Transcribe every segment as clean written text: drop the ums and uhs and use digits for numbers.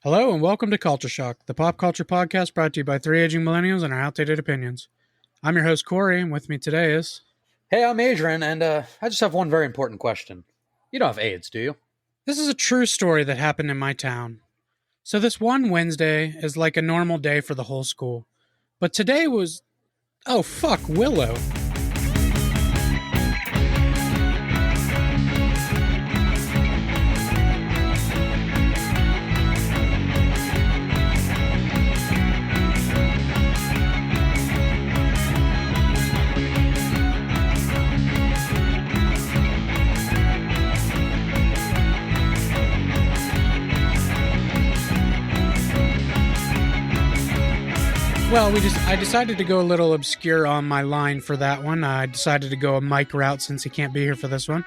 Hello and welcome to Culture Shock, the pop culture podcast brought to you by three aging millennials and our outdated opinions. I'm your host, Corey, and with me today is... Hey, I'm Adrian, and I just have one very important question. You don't have AIDS, do you? This is a true story that happened in my town. So this one Wednesday is like a normal day for the whole school. But today was... Oh, fuck, Willow. Well, I decided to go a little obscure on my line for that one. I decided to go a Mike route since he can't be here for this one.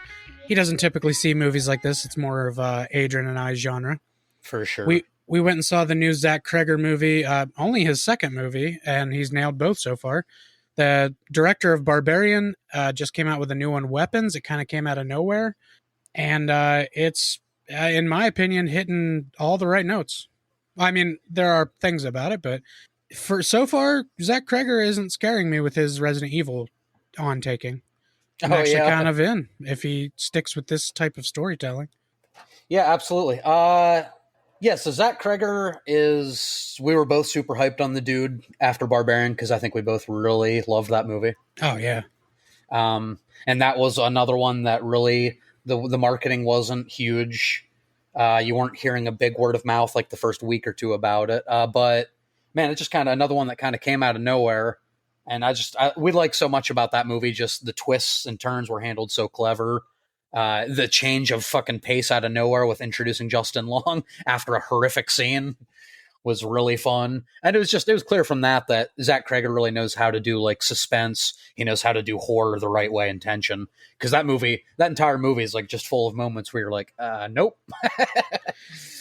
He doesn't typically see movies like this. It's more of Adrian and I's genre. For sure. We went and saw the new Zach Cregger movie, only his second movie, and he's nailed both so far. The director of Barbarian just came out with a new one, Weapons. It kind of came out of nowhere. And it's, in my opinion, hitting all the right notes. I mean, there are things about it, but... For so far, Zach Cregger isn't scaring me with his Resident Evil on-taking. I'm actually kind of in if he sticks with this type of storytelling. Yeah, absolutely. So Zach Cregger we were both super hyped on the dude after Barbarian because I think we both really loved that movie. Oh, yeah. And that was another one that really, the marketing wasn't huge. You weren't hearing a big word of mouth like the first week or two about it. But man, it's just kind of another one that kind of came out of nowhere. And we like so much about that movie. Just the twists and turns were handled so clever. The change of fucking pace out of nowhere with introducing Justin Long after a horrific scene was really fun. And it was clear from that Zach Cregger really knows how to do like suspense. He knows how to do horror the right way and tension. Because that entire movie is like just full of moments where you're like, nope.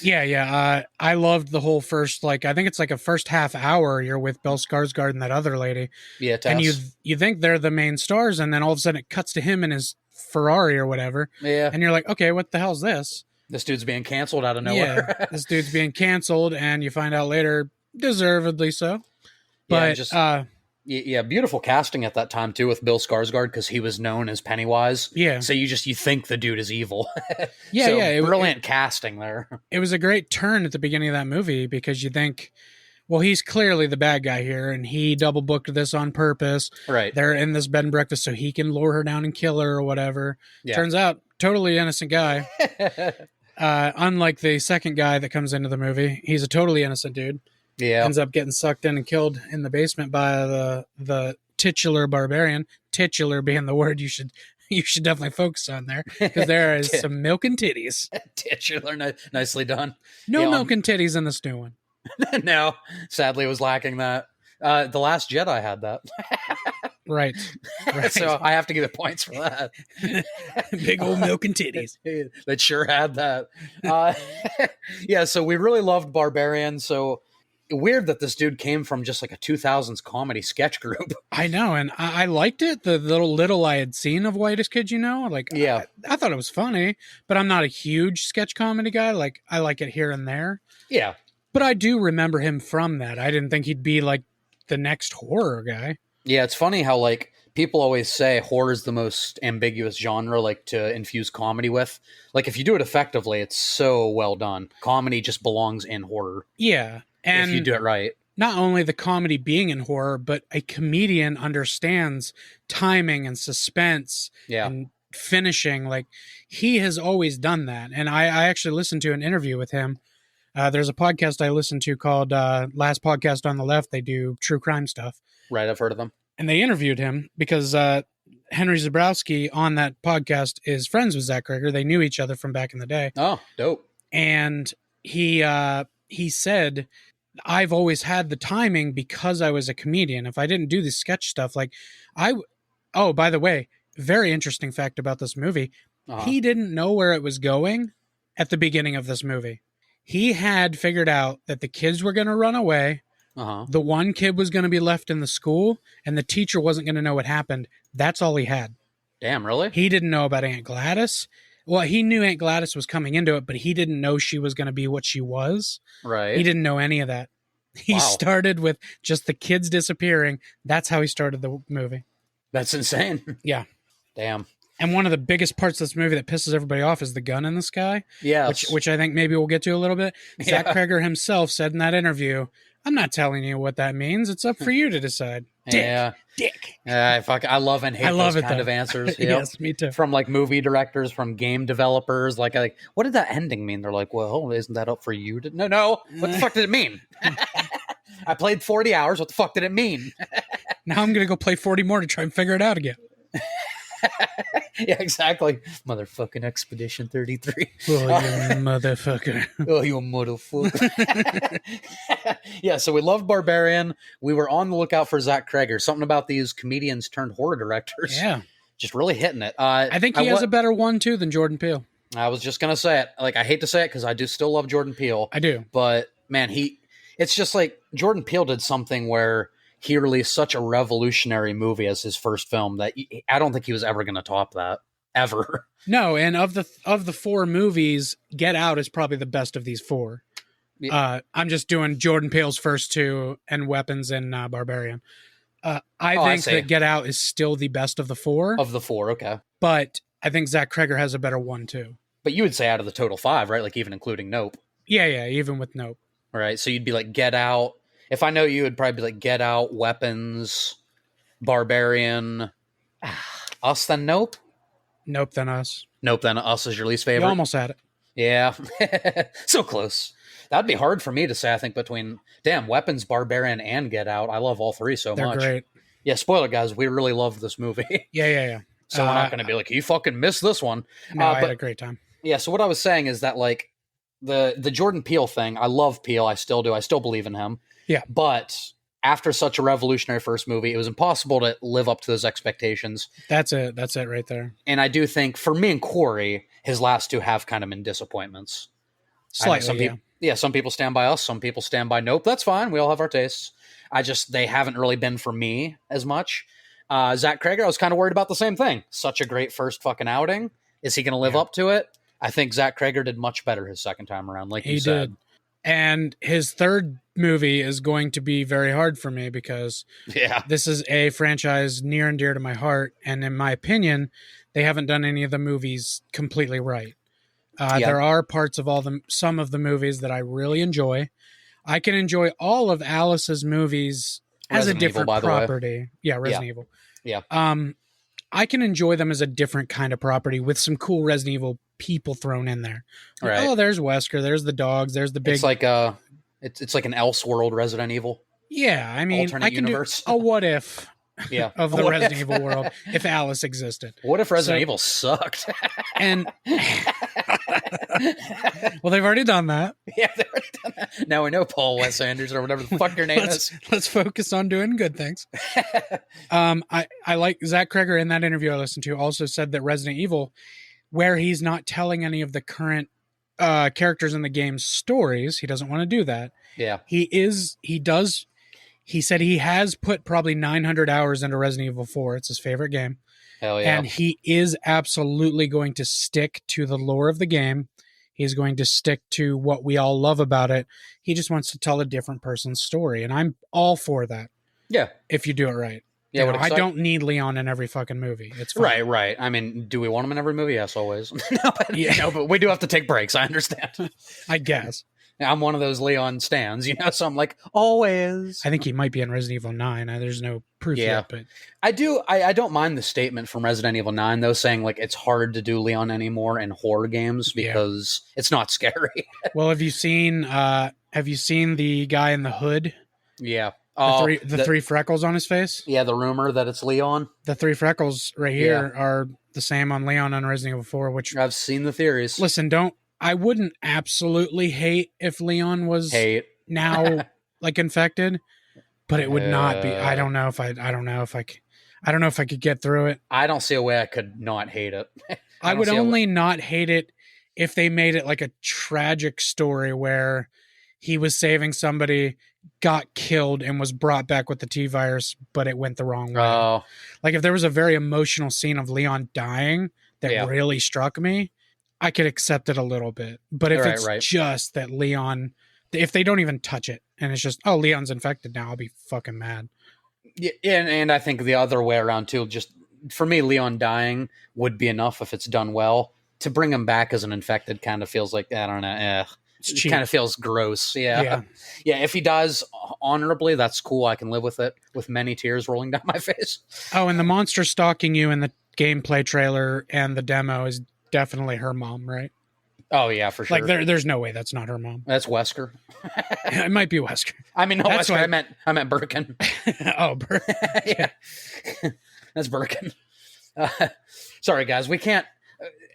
Yeah. I loved the whole first, I think it's like a first half hour you're with Bill Skarsgård and that other lady. Yeah, Tess. And you think they're the main stars, and then all of a sudden it cuts to him in his Ferrari or whatever. Yeah. And you're like, okay, what the hell's this? This dude's being canceled out of nowhere. Yeah, this dude's being canceled, and you find out later, deservedly so. But beautiful casting at that time too with Bill Skarsgård because he was known as Pennywise. Yeah, so you think the dude is evil. Brilliant casting there. It was a great turn at the beginning of that movie because you think, well, he's clearly the bad guy here, and he double booked this on purpose. Right, they're in this bed and breakfast so he can lure her down and kill her or whatever. Yeah. Turns out, totally innocent guy. Unlike the second guy that comes into the movie, he's a totally innocent dude. Yeah, ends up getting sucked in and killed in the basement by the titular barbarian. Titular being the word you should definitely focus on there because there is some milk and titties. Titular, nicely done. No milk and titties in this new one. No, sadly, it was lacking that. The Last Jedi had that. Right. So I have to give it points for that. Big old milk and titties. That sure had that. So we really loved Barbarian. So weird that this dude came from just like a 2000s comedy sketch group. I know, and I liked it. The little I had seen of Whitest Kid, I thought it was funny, but I'm not a huge sketch comedy guy. Like, I like it here and there. Yeah. But I do remember him from that. I didn't think he'd be like the next horror guy. Yeah, it's funny how like people always say horror is the most ambiguous genre like to infuse comedy with. Like if you do it effectively, it's so well done. Comedy just belongs in horror. Yeah. And if you do it right. Not only the comedy being in horror, but a comedian understands timing and suspense and finishing. Like he has always done that. And I actually listened to an interview with him. There's a podcast I listen to called Last Podcast on the Left. They do true crime stuff. Right, I've heard of them. And they interviewed him because Henry Zabrowski on that podcast is friends with Zach Cregger. They knew each other from back in the day. Oh, dope. And he said, I've always had the timing because I was a comedian. If I didn't do the sketch stuff, by the way, very interesting fact about this movie. He didn't know where it was going at the beginning of this movie. He had figured out that the kids were going to run away. The one kid was going to be left in the school, and the teacher wasn't going to know what happened. That's all he had. Damn, really? He didn't know about Aunt Gladys. Well, he knew Aunt Gladys was coming into it, but he didn't know she was going to be what she was. Right. He didn't know any of that. He Wow. started with just the kids disappearing. That's how he started the movie. That's insane. Yeah. Damn. And one of the biggest parts of this movie that pisses everybody off is the gun in the sky. Yes. Which I think maybe we'll get to a little bit. Zach Yeah. Cregger himself said in that interview, I'm not telling you what that means. It's up for you to decide. Dick. Yeah. Dick. I love and hate those kind of answers. Yep. Yes, me too. From like movie directors, from game developers, like what did that ending mean? They're like, well, isn't that up for you to? No. What the fuck did it mean? I played 40 hours. What the fuck did it mean? Now I'm gonna go play 40 more to try and figure it out again. Yeah, exactly. Motherfucking Expedition 33. Oh, you motherfucker. Oh, you motherfucker. Yeah, so we loved Barbarian. We were on the lookout for Zach Cregger. Something about these comedians turned horror directors. Yeah. Just really hitting it. I think he has a better one, too, than Jordan Peele. I was just going to say it. Like, I hate to say it because I do still love Jordan Peele. I do. But, man, it's just like Jordan Peele did something where he released such a revolutionary movie as his first film that I don't think he was ever going to top that. Ever. No, and of the 4 movies, Get Out is probably the best of these 4. Yeah. I'm just doing Jordan Peele's first 2 and Weapons and Barbarian. I think that Get Out is still the best of the 4. Of the 4, okay. But I think Zach Cregger has a better one, too. But you would say out of the total 5, right? Like even including Nope. Yeah, even with Nope. All right, so you'd be like Get Out. If I know you, it'd probably be like Get Out, Weapons, Barbarian, Us, then Nope? Nope, then Us. Nope, then Us is your least favorite? You almost had it. Yeah. So close. That'd be hard for me to say, I think, between, Weapons, Barbarian, and Get Out. I love all 3 so They're much. They're great. Yeah, spoiler, guys, we really love this movie. Yeah. So we're not going to be like, you fucking missed this one. No, I had a great time. Yeah, so what I was saying is that, like, the Jordan Peele thing, I love Peele, I still do. I still believe in him. Yeah. But after such a revolutionary first movie, it was impossible to live up to those expectations. That's it right there. And I do think, for me and Corey, his last 2 have kind of been disappointments. Slightly, some people stand by Us, some people stand by Nope. That's fine. We all have our tastes. They haven't really been for me as much. Zach Cregger, I was kind of worried about the same thing. Such a great first fucking outing. Is he going to live up to it? I think Zach Cregger did much better his second time around, like you said. He did. And his third movie is going to be very hard for me because this is a franchise near and dear to my heart. And in my opinion, they haven't done any of the movies completely right. There are parts of some of the movies that I really enjoy. I can enjoy all of Alice's movies as a different property. Yeah, Resident Evil. Yeah. I can enjoy them as a different kind of property with some cool Resident Evil people thrown in there. Right. Oh, there's Wesker, there's the dogs, there's the big. It's like it's like an Elseworld Resident Evil. Yeah, I mean, alternate universe. Do a what if. Yeah. Of the Resident Evil world, if Alice existed. What if Resident Evil sucked? And well, they've already done that. Yeah, they've already done that. Now we know Paul Wes Anderson or whatever the fuck your name is. Let's focus on doing good things. I like Zach Cregger in that interview I listened to also said that Resident Evil, where he's not telling any of the current characters in the game's stories, he doesn't want to do that. Yeah. He said he has put probably 900 hours into Resident Evil 4. It's his favorite game. Hell yeah. And he is absolutely going to stick to the lore of the game. He's going to stick to what we all love about it. He just wants to tell a different person's story. And I'm all for that. Yeah. If you do it right. Yeah, I don't need Leon in every fucking movie. It's fine. Right. I mean, do we want him in every movie? Yes, always. No, but we do have to take breaks. I understand. I guess. I'm one of those Leon stans, so I'm like, always. I think he might be in Resident Evil 9. There's no proof yet, but I don't mind the statement from Resident Evil 9, though, saying like it's hard to do Leon anymore in horror games because it's not scary. Well, have you seen the guy in the hood? Yeah. The 3 freckles on his face? Yeah, the rumor that it's Leon. The 3 freckles right here are the same on Leon on Resident Evil 4, which I've seen the theories. Listen, I wouldn't absolutely hate if Leon was now like infected, but it would not be. I don't know if I could get through it. I don't see a way I could not hate it. I would only not hate it if they made it like a tragic story where he was saving somebody, got killed, and was brought back with the T-virus, but it went the wrong way. Oh. Like if there was a very emotional scene of Leon dying that really struck me, I could accept it a little bit. But if it's Right. just that Leon, if they don't even touch it and it's just, oh, Leon's infected now, I'll be fucking mad. Yeah, and I think the other way around too. Just for me, Leon dying would be enough if it's done well. To bring him back as an infected kind of feels like, I don't know. It's It cheap. kind of feels gross. Yeah. If he dies honorably, that's cool. I can live with it. With many tears rolling down my face. Oh, and the monster stalking you in the gameplay trailer and the demo is definitely her mom, right? Oh yeah, for sure. Like there's no way that's not her mom. That's Wesker. It might be Wesker. I mean, no, That's Wesker. why- I meant Birkin. Oh, Yeah, that's Birkin. Sorry, guys, we can't.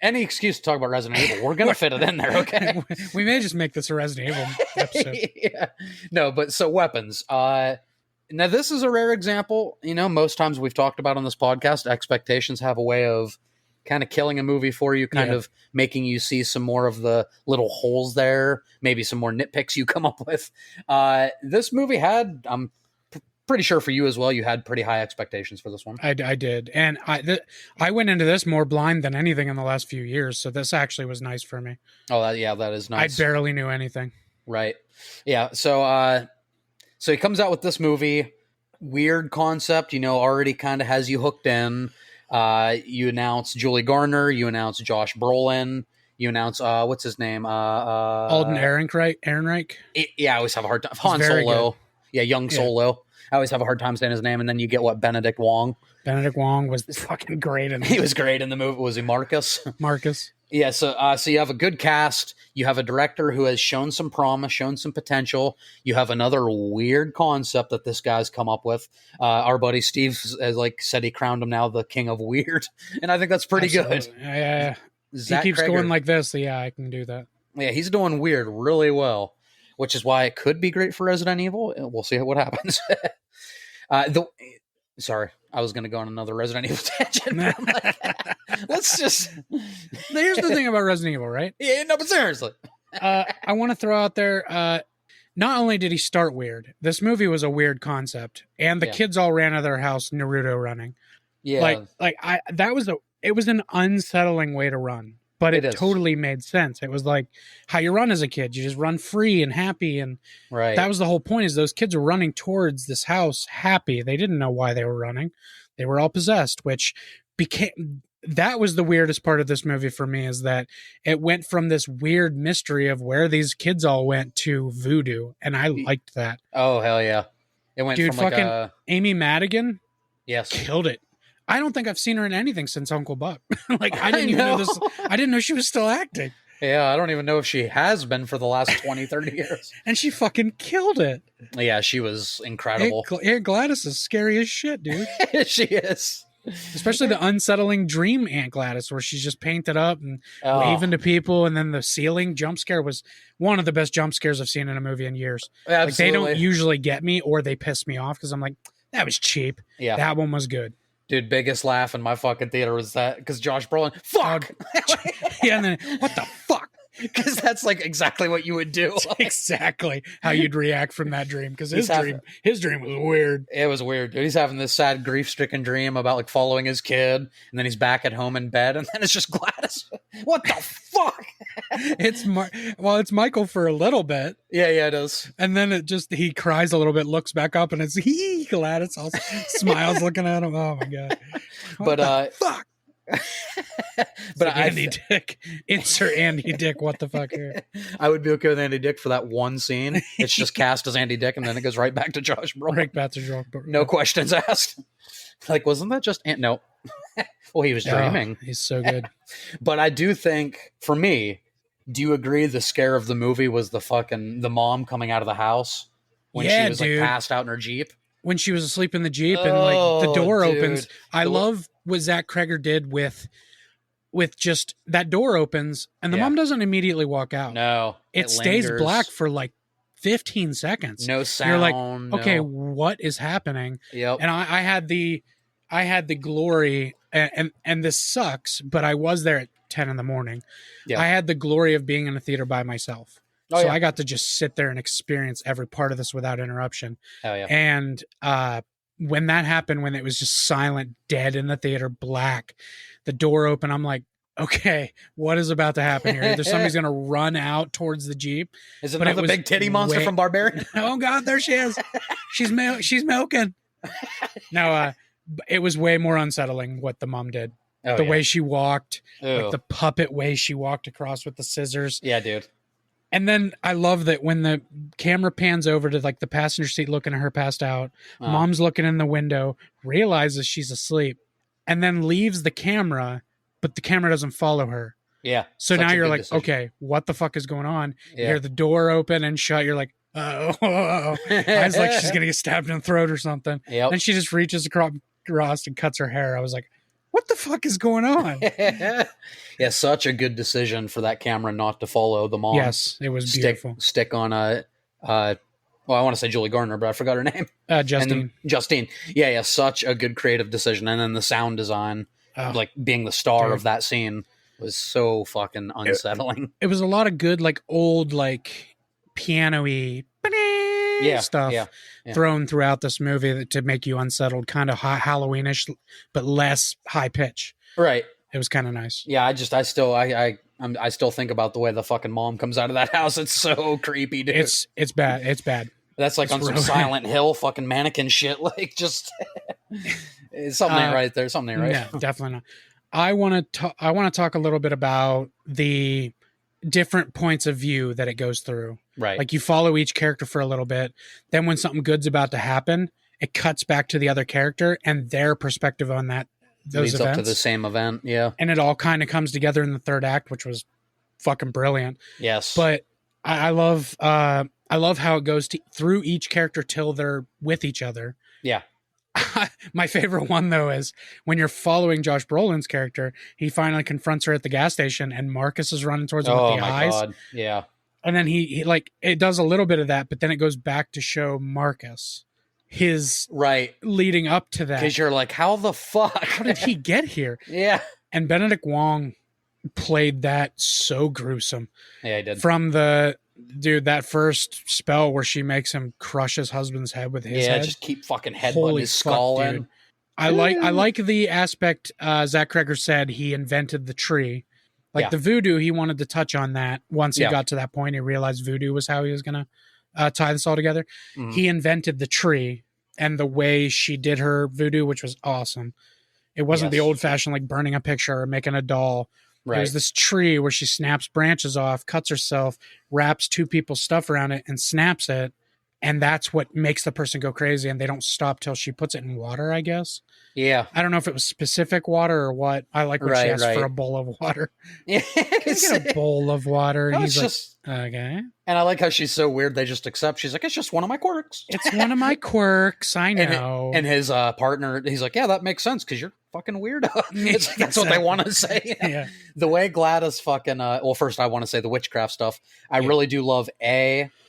Any excuse to talk about Resident Evil, we're gonna fit it in there, okay? We may just make this a Resident Evil episode. Yeah. No, but so weapons. Now this is a rare example. You know, most times we've talked about on this podcast, expectations have a way of kind of killing a movie for you, kind of making you see some more of the little holes there, maybe some more nitpicks you come up with. This movie had, I'm pretty sure for you as well, you had pretty high expectations for this one. I did, and I went into this more blind than anything in the last few years, so this actually was nice for me. Oh, that is nice. I barely knew anything. Right. Yeah. So he comes out with this movie, weird concept, you know, already kind of has you hooked in. You announce Julie Garner, you announce Josh Brolin, you announce what's his name? Alden Ehrenreich. I always have a hard time. Han very Solo. good. Yeah, young Solo. I always have a hard time saying his name, and then you get what, Benedict Wong. Benedict Wong was fucking great in He was great in the movie. Was he Marcus? Marcus. Yeah, so you have a good cast. You have a director who has shown some promise, shown some potential. You have another weird concept that this guy's come up with. Our buddy Steve has said he crowned him now the king of weird, and I think that's pretty good. Yeah, Zach he keeps Cregger, going like this. So yeah, I can do that. Yeah, he's doing weird really well, which is why it could be great for Resident Evil. We'll see what happens. Sorry, I was going to go on another Resident Evil tangent. But I'm like, let's just. Here's the thing about Resident Evil, right? Yeah, no, but seriously, I want to throw out there. Not only did he start weird, this movie was a weird concept, and the kids all ran out of their house, Naruto running. Yeah, it was an unsettling way to run, but it totally made sense. It was like how you run as a kid. You just run free and happy, and that was the whole point. Is those kids were running towards this house happy. They didn't know why they were running. They were all possessed, which that was the weirdest part of this movie for me, is that it went from this weird mystery of where these kids all went to voodoo, and I liked that. Oh hell yeah! It went from fucking Amy Madigan. Yes, killed it. I don't think I've seen her in anything since Uncle Buck. I didn't even know this. I didn't know she was still acting. Yeah, I don't even know if she has been for the last 20, 30 years. And she fucking killed it. Yeah, she was incredible. Aunt Gladys is scary as shit, dude. She is. Especially the unsettling dream Aunt Gladys, where she's just painted up and waving to people, and then the ceiling jump scare was one of the best jump scares I've seen in a movie in years. Absolutely. They don't usually get me, or they piss me off, because I'm like, that was cheap. Yeah. That one was good. Dude, biggest laugh in my fucking theater was that, because Josh Brolin, fuck! Yeah, and then, what the fuck? Because that's exactly what you would do. Exactly how you'd react from that dream, because his dream was weird. It was weird, dude. He's having this sad, grief-stricken dream about following his kid, and then he's back at home in bed, and then it's just Gladys. What the fuck? It's Michael for a little bit. Yeah, it is. And then he cries a little bit, looks back up, and it's Gladys all smiles looking at him. Oh my god! Fuck. But Andy Dick, insert Andy Dick. What the fuck here? I would be okay with Andy Dick for that one scene. It's just cast as Andy Dick, and then it goes right back to Josh Brolin. Right back to Josh Brolin. No questions asked. Wasn't that just no? Well, he was dreaming. He's so good. But I do think, for me, do you agree the scare of the movie was the mom coming out of the house when she was passed out in her Jeep? When she was asleep in the Jeep and the door opens. I love what Zach Cregger did with just that door opens and the mom doesn't immediately walk out. No. It stays black for 15 seconds. No sound. You're like, okay, what is happening? Yep. And I had the glory, and this sucks, but I was there at 10 in the morning. Yep. I had the glory of being in a theater by myself. I got to just sit there and experience every part of this without interruption. Hell yeah. And when that happened, when it was just silent, dead in the theater, black, the door open, I'm like, okay, what is about to happen here? Either somebody's going to run out towards the Jeep. Is it But it another was big titty monster from Barbarian? Oh God, there she is. She's milking. No, it was way more unsettling what the mom did. Oh, The yeah. way she walked, Ew. like the puppet way she walked across with the scissors. Yeah, dude. And then I love that when the camera pans over to like the passenger seat looking at her passed out, mom's looking in the window, realizes she's asleep, and then leaves the camera, but the camera doesn't follow her. Yeah. So now you're like, decision. okay, what the fuck is going on? Yeah. You hear the door open and shut. You're like, oh. I was like, she's going to get stabbed in the throat or something. Yep. And she just reaches across and cuts her hair. I was like, what the fuck is going on? Yeah, such a good decision for that camera not to follow the mom. Yes, it was beautiful. Stick on well, I want to say Julie Garner, but I forgot her name. Justine. Justine. Yeah, such a good creative decision. And then the sound design, like being the star of that scene, was so fucking unsettling. It was a lot of good, like old, like piano-y stuff thrown throughout this movie to make you unsettled, kind of Halloweenish, but less high pitch. Right. It was kind of nice. Yeah, I still think about the way the fucking mom comes out of that house. It's so creepy, dude. It's bad. It's bad. That's like on some Silent Hill fucking mannequin shit. Like just something ain't right there. Something ain't right. No, definitely not. I want to talk a little bit about the different points of view that it goes through. Right. Like you follow each character for a little bit. Then when something good's about to happen, it cuts back to the other character and their perspective on that. Those leads events. up to the same event. Yeah. And it all kind of comes together in the third act, which was fucking brilliant. Yes. But I love how it goes through each character till they're with each other. Yeah. My favorite one though is when you're following Josh Brolin's character, he finally confronts her at the gas station and Marcus is running towards him with the eyes. God. Yeah. And then he like it does a little bit of that, but then it goes back to show Marcus his leading up to that. Because you're like, how the fuck? How did he get here? Yeah. And Benedict Wong played that so gruesome. Yeah, he did. From that first spell where she makes him crush his husband's head with his head. Yeah, just keep fucking headbutting his skull in. I like the aspect Zach Cregger said he invented the tree. Like the voodoo, he wanted to touch on that once he got to that point. He realized voodoo was how he was going to tie this all together. Mm-hmm. He invented the tree and the way she did her voodoo, which was awesome. It wasn't the old-fashioned like burning a picture or making a doll. Right. There's this tree where she snaps branches off, cuts herself, wraps two people's stuff around it, and snaps it. And that's what makes the person go crazy. And they don't stop till she puts it in water, I guess. Yeah. I don't know if it was specific water or what. I like when she asked for a bowl of water. Yeah. Can I get a bowl of water? And he's just, like, okay. And I like how she's so weird. They just accept. She's like, it's just one of my quirks. It's one of my quirks. I know. And his partner, he's like, yeah, that makes sense because you're fucking weirdo. That's what they want to say. Yeah. The way Gladys fucking, well, first I want to say the witchcraft stuff. I really do love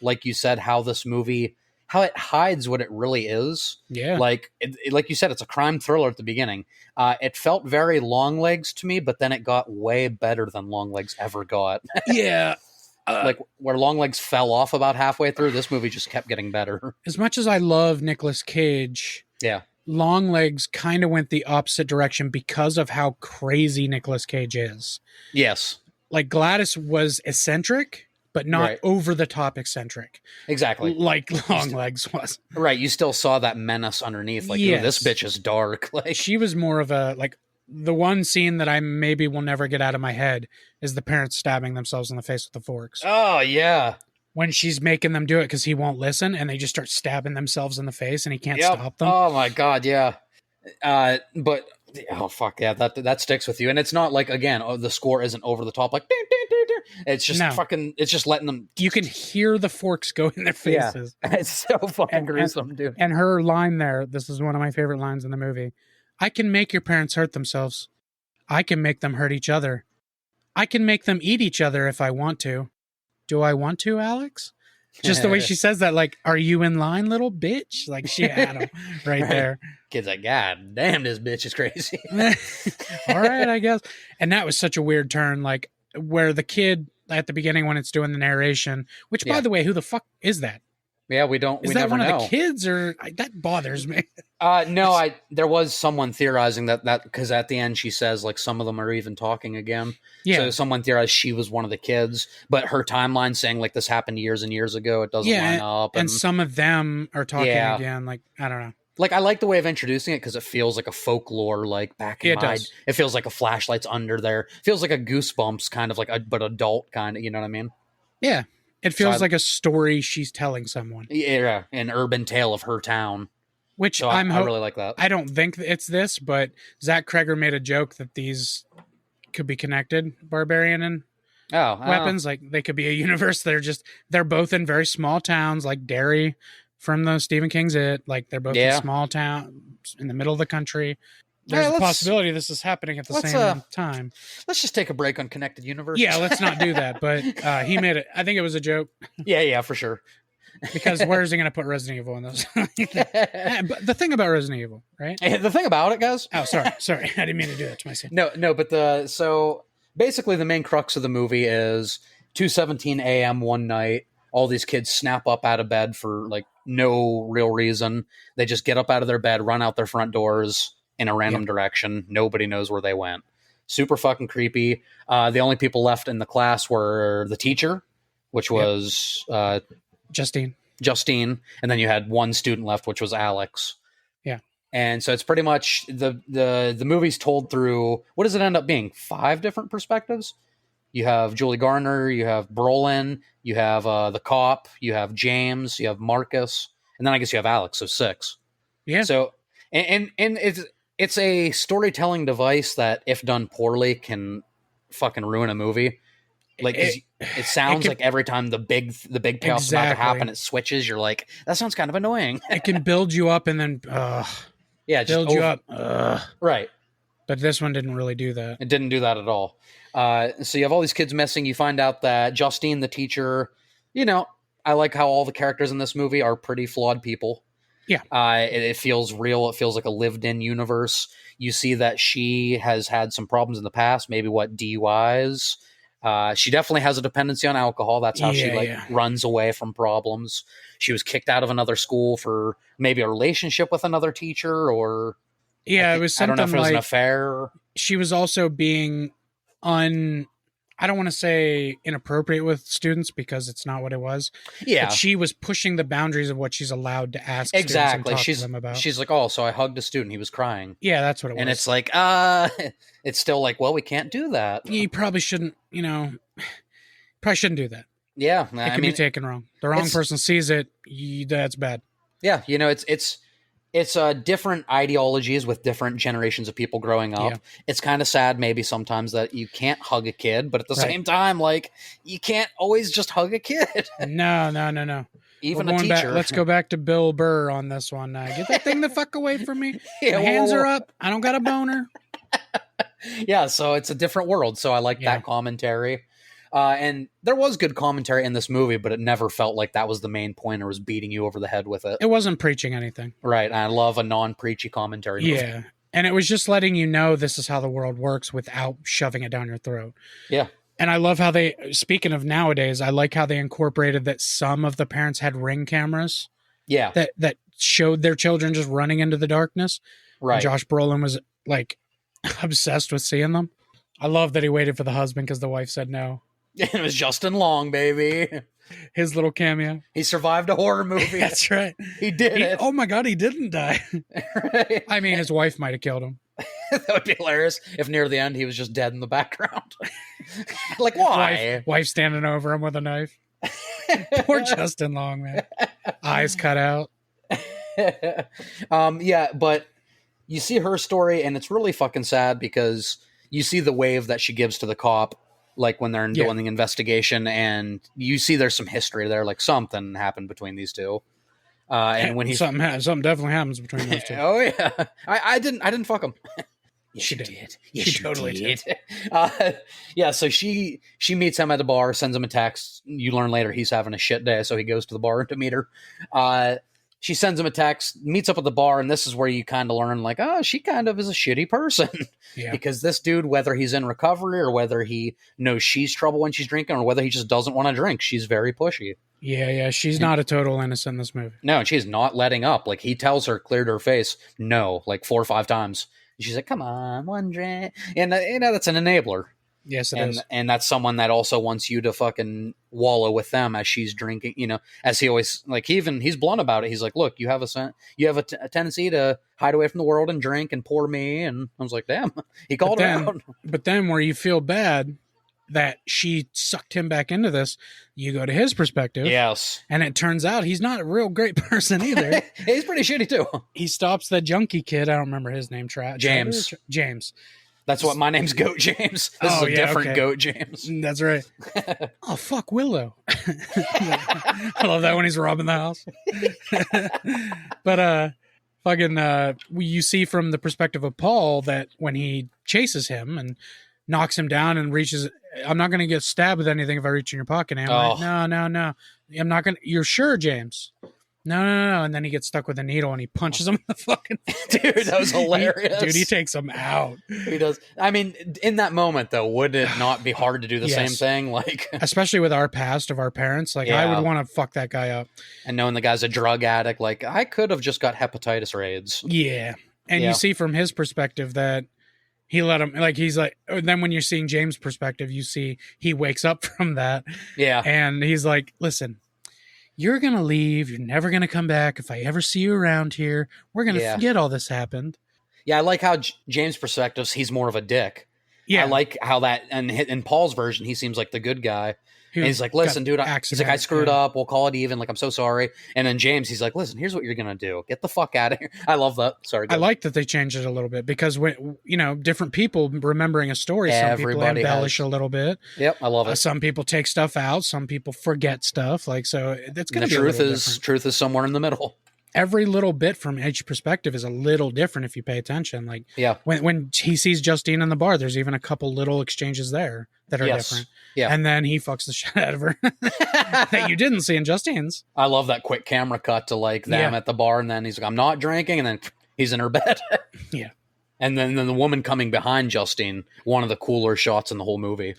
like you said, how this movie, how it hides what it really is. Yeah. Like, like you said, it's a crime thriller at the beginning. It felt very Longlegs to me, but then it got way better than Longlegs ever got. Yeah. Like where Longlegs fell off about halfway through, this movie just kept getting better. As much as I love Nicolas Cage, Longlegs kind of went the opposite direction because of how crazy Nicolas Cage is. Yes. Like Gladys was eccentric, but not over the top eccentric. Exactly. Like Longlegs was. Right. You still saw that menace underneath. Like, ooh, this bitch is dark. Like she was more of a, like, the one scene that I maybe will never get out of my head is the parents stabbing themselves in the face with the forks. Oh, yeah. When she's making them do it because he won't listen and they just start stabbing themselves in the face and he can't stop them. Oh, my God, yeah. But, oh, fuck, yeah, that sticks with you. And it's not like, again, the score isn't over the top, like, it's just fucking, it's just letting them. You can hear the forks go in their faces. Yeah. It's so fucking gruesome, dude. And her line there, this is one of my favorite lines in the movie. I can make your parents hurt themselves. I can make them hurt each other. I can make them eat each other if I want to. Do I want to, Alex? Just the way she says that, like, are you in line, little bitch? Like, she had him right there. Kid's like, God damn, this bitch is crazy. All right, I guess. And that was such a weird turn, like, where the kid at the beginning when it's doing the narration, which, by the way, who the fuck is that? Yeah, we Is we that never one of know. the kids, or that bothers me? No, there was someone theorizing that because at the end she says like some of them are even talking again. So Yeah, someone theorized she was one of the kids, but her timeline saying like this happened years and years ago, it doesn't line yeah, up. and And some of them are talking yeah, again. Like, I don't know. like I like the way of introducing it because it feels like a folklore, like back in It my. does. It feels like a flashlight's under there. Feels like a Goosebumps kind of like a but adult kind of. You know what I mean? Yeah, it So feels like a story she's telling someone. yeah, an urban tale of her town. Which So I really like that. I don't think it's this, but Zach Cregger made a joke that these could be connected, Barbarian and Oh, weapons. Like they could be a universe. They're both in very small towns, like Derry from the Stephen King's It. Like they're both in yeah. small towns in the middle of the country. There's Yeah, a possibility this is happening at the same time. let's just take a break on connected universes. Yeah, let's not do that. But he made it. I think it was a joke yeah, for sure. because where is he going to put Resident Evil in those? But the thing about Resident Evil, right? The thing about it, guys. Oh, sorry, I didn't mean to do that to myself. No, but so basically the main crux of the movie is 2:17 a.m. one night. All these kids snap up out of bed for like no real reason. They just get up out of their bed, run out their front doors in a random direction. Nobody knows where they went. Super fucking creepy. The only people left in the class were the teacher, which was Justine. and then you had one student left, which was Alex. Yeah. And so it's pretty much the movie's told through, what does it end up being? 5 different perspectives. You have Julie Garner, you have Brolin, you have the cop, you have James, you have Marcus, and then I guess you have Alex. So 6. Yeah. So and it's a storytelling device that, if done poorly, can fucking ruin a movie. Like it sounds like every time the big payoff's about to happen, it switches. You're like, that sounds kind of annoying. It can build you up and then just build you up. Right. But this one didn't really do that. It didn't do that at all. So you have all these kids missing. You find out that Justine, the teacher, I like how all the characters in this movie are pretty flawed people. Yeah. It feels real. It feels like a lived-in universe. You see that she has had some problems in the past, maybe DUIs. She definitely has a dependency on alcohol. That's how she runs away from problems. She was kicked out of another school for maybe a relationship with another teacher, or it was something. I don't know if it was an affair. She was also being I don't want to say inappropriate with students because it's not what it was. Yeah. But she was pushing the boundaries of what she's allowed to ask exactly. Students and talk to them about. She's like, oh, so I hugged a student. He was crying. Yeah, that's what it was. And it's like, it's still like, well, we can't do that. You probably shouldn't, probably shouldn't do that. Yeah. It can be taken wrong. The wrong person sees it. That's bad. Yeah. It's different ideologies with different generations of people growing up. Yeah. It's kind of sad maybe sometimes that you can't hug a kid, but at the same time, like, you can't always just hug a kid. No. Even a teacher. Let's go back to Bill Burr on this one. Get that thing the fuck away from me. My hands are up. I don't got a boner. Yeah, so it's a different world. So I like that commentary. And there was good commentary in this movie, but it never felt like that was the main point or was beating you over the head with it. It wasn't preaching anything. Right. I love a non-preachy commentary movie. Yeah. And it was just letting you know this is how the world works without shoving it down your throat. Yeah. And I love how speaking of nowadays, I like how they incorporated that some of the parents had Ring cameras. Yeah. That showed their children just running into the darkness. Right. And Josh Brolin was like obsessed with seeing them. I love that he waited for the husband because the wife said no. It was Justin Long, baby. His little cameo. He survived a horror movie. That's right. He did it. Oh my God, he didn't die. Right. I mean, his wife might have killed him. That would be hilarious if near the end he was just dead in the background. Like, why? Wife standing over him with a knife. Poor Justin Long, man. Eyes cut out. Yeah, but you see her story, and it's really fucking sad because you see the wave that she gives to the cop, like when they're doing the investigation, and you see there's some history there, like something happened between these two. And when something definitely happens between those two. Oh yeah, I didn't fuck him. Yes, she did. Yes, she totally did. Yeah, so she meets him at the bar, sends him a text. You learn later he's having a shit day, so he goes to the bar to meet her. she sends him a text, meets up at the bar, and this is where you kind of learn, like, oh, she kind of is a shitty person. Yeah. Because this dude, whether he's in recovery or whether he knows she's trouble when she's drinking or whether he just doesn't want to drink, she's very pushy. Yeah. She's not a total innocent in this movie. No, and she's not letting up. Like, he tells her clear to her face, no, like 4 or 5 times. And she's like, come on, one drink. And, that's an enabler. Yes, it is. And that's someone that also wants you to fucking wallow with them as she's drinking, as he always, like, he's blunt about it. He's like, look, you have a tendency to hide away from the world and drink and poor me. And I was like, damn, he called her out. But then where you feel bad that she sucked him back into this, you go to his perspective. Yes. And it turns out he's not a real great person either. He's pretty shitty too. He stops the junkie kid. I don't remember his name. James. James. That's what my name's Goat James. This is a different Goat James. That's right. Oh, fuck Willow. I love that when he's robbing the house. But you see from the perspective of Paul that when he chases him and knocks him down and reaches, I'm not going to get stabbed with anything if I reach in your pocket. And I'm like, no. I'm not going to. You're sure, James? No. And then he gets stuck with a needle and he punches him in the fucking dude, that was hilarious. He takes him out. He does. I mean, in that moment, though, would it not be hard to do the same thing? Like, especially with our past of our parents. Like, I would want to fuck that guy up. And knowing the guy's a drug addict, like, I could have just got hepatitis or AIDS. Yeah. And you see from his perspective that he let him, like, he's like, then when you're seeing James' perspective, you see he wakes up from that. Yeah. And he's like, listen, you're going to leave. You're never going to come back. If I ever see you around here, we're going to forget all this happened. Yeah, I like how James' perspectives, he's more of a dick. Yeah. I like how that, and in Paul's version, he seems like the good guy. And he's like, listen, dude, he's like, I screwed up. We'll call it even. Like, I'm so sorry. And then James, he's like, listen, here's what you're going to do. Get the fuck out of here. I love that. Sorry. I like that they changed it a little bit because when, different people remembering a story, some people embellish a little bit. Yep. I love it. Some people take stuff out. Some people forget stuff. Like, so that's going to be truth is somewhere in the middle. Every little bit from each perspective is a little different if you pay attention. Like, when he sees Justine in the bar, there's even a couple little exchanges there that are different. Yeah. And then he fucks the shit out of her that you didn't see in Justine's. I love that quick camera cut to like them at the bar. And then he's like, I'm not drinking. And then he's in her bed. Yeah. And then the woman coming behind Justine, one of the cooler shots in the whole movie.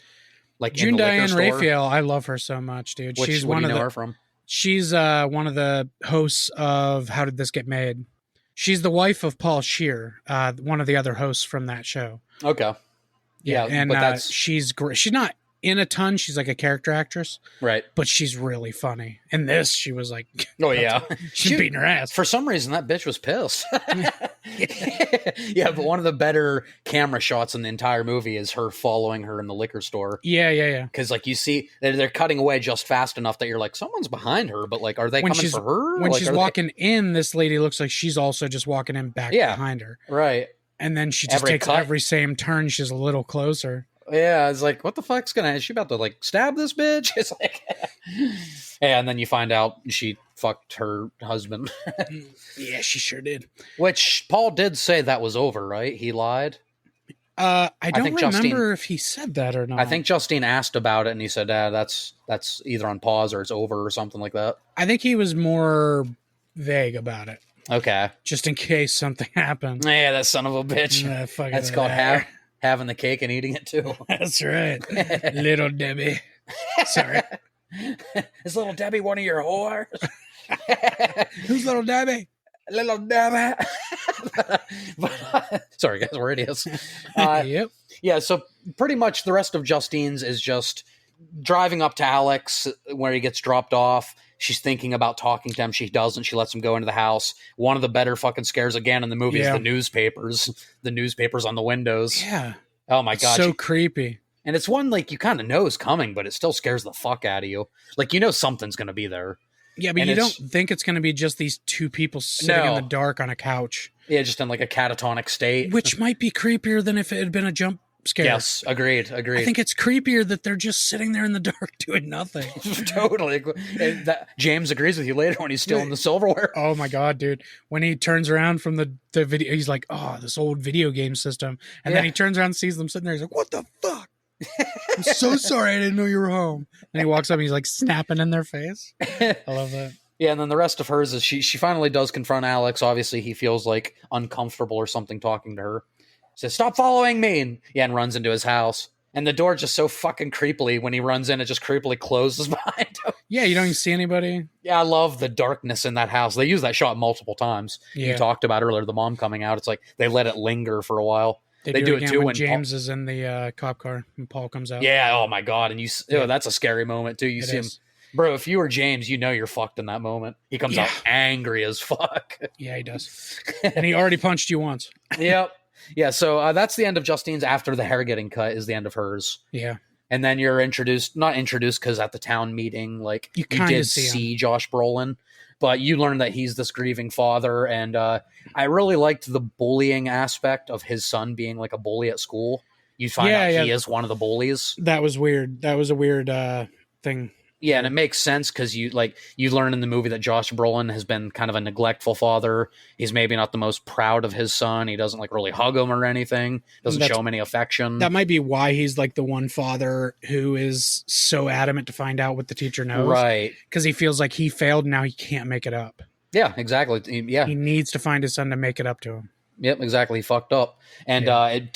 Like June Diane Raphael, I love her so much, dude. She's one of her from. She's one of the hosts of How Did This Get Made? She's the wife of Paul Scheer, one of the other hosts from that show. Okay. Yeah, and she's great. She's not in a ton. She's like a character actress. Right. But she's really funny. In this, she was like... Oh, yeah. She's beating her ass. For some reason, that bitch was pissed. Yeah, but one of the better camera shots in the entire movie is her following her in the liquor store. Yeah. Because, like, you see, they're cutting away just fast enough that you're like, someone's behind her, but, like, are they coming for her? When she's walking in, this lady looks like she's also just walking in back behind her. Right. And then she just takes every same turn. She's a little closer. Yeah, it's like, what the fuck's is she about to, like, stab this bitch? It's like, yeah, and then you find out she fucked her husband. Yeah, she sure did. Which Paul did say that was over, right? He lied. I don't remember if he said that or not. I think Justine asked about it, and he said, that's either on pause or it's over or something like that. I think he was more vague about it. Okay. Just in case something happened. Yeah, that son of a bitch. That's called having the cake and eating it too. That's right. Little Debbie. Sorry. Is Little Debbie one of your whores? Who's Little Debbie? Little Debbie. Sorry, guys, we're idiots. Yep. Yeah, so pretty much the rest of Justine's is just driving up to Alex where he gets dropped off. She's thinking about talking to him. She doesn't. She lets him go into the house. One of the better fucking scares again in the movie is the newspapers. The newspapers on the windows. Yeah. Oh my God. So creepy. And it's one like you kind of know is coming, but it still scares the fuck out of you. Like, you know something's going to be there. Yeah, but you don't think it's going to be just these two people sitting in the dark on a couch. Yeah, just in like a catatonic state. Which might be creepier than if it had been a jump scare. Yes, agreed. I think it's creepier that they're just sitting there in the dark doing nothing. Totally. James agrees with you later when he's stealing the silverware. Oh my God, dude. When he turns around from the video, he's like, oh, this old video game system. And then he turns around and sees them sitting there. He's like, what the fuck? I'm so sorry I didn't know you were home. And he walks up and he's like snapping in their face. I love that. Yeah, and then the rest of hers is she finally does confront Alex. Obviously, he feels like uncomfortable or something talking to her. Says, "Stop following me!" And runs into his house. And the door just so fucking creepily, when he runs in, it just creepily closes behind him. Yeah, you don't even see anybody. Yeah, I love the darkness in that house. They use that shot multiple times. Yeah. You talked about earlier, the mom coming out. It's like they let it linger for a while. They do it again too when James is in the cop car and Paul comes out. Yeah, oh my God. And that's a scary moment too. You see him. Bro, if you were James, you know you're fucked in that moment. He comes out angry as fuck. Yeah, he does. And he already punched you once. Yep. Yeah, so that's the end of Justine's. After the hair getting cut is the end of hers. Yeah. And then you're not introduced because at the town meeting, like, you did see Josh Brolin, but you learn that he's this grieving father. And I really liked the bullying aspect of his son being like a bully at school. You find out he is one of the bullies. That was weird. That was a weird thing. Yeah, and it makes sense because you learn in the movie that Josh Brolin has been kind of a neglectful father. He's maybe not the most proud of his son. He doesn't like really hug him or anything. Doesn't show him any affection. That might be why he's like the one father who is so adamant to find out what the teacher knows. Right. Because he feels like he failed and now he can't make it up. Yeah, exactly. Yeah. He needs to find his son to make it up to him. Yep, exactly. He fucked up. And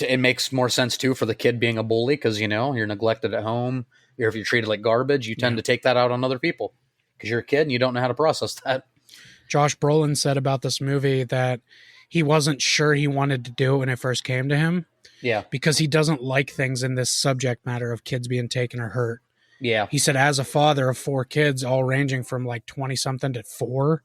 it makes more sense too for the kid being a bully because, you're neglected at home. If you're treated like garbage, you tend to take that out on other people because you're a kid and you don't know how to process that. Josh Brolin said about this movie that he wasn't sure he wanted to do it when it first came to him. Yeah. Because he doesn't like things in this subject matter of kids being taken or hurt. Yeah. He said as a father of 4 kids, all ranging from like 20-something to 4,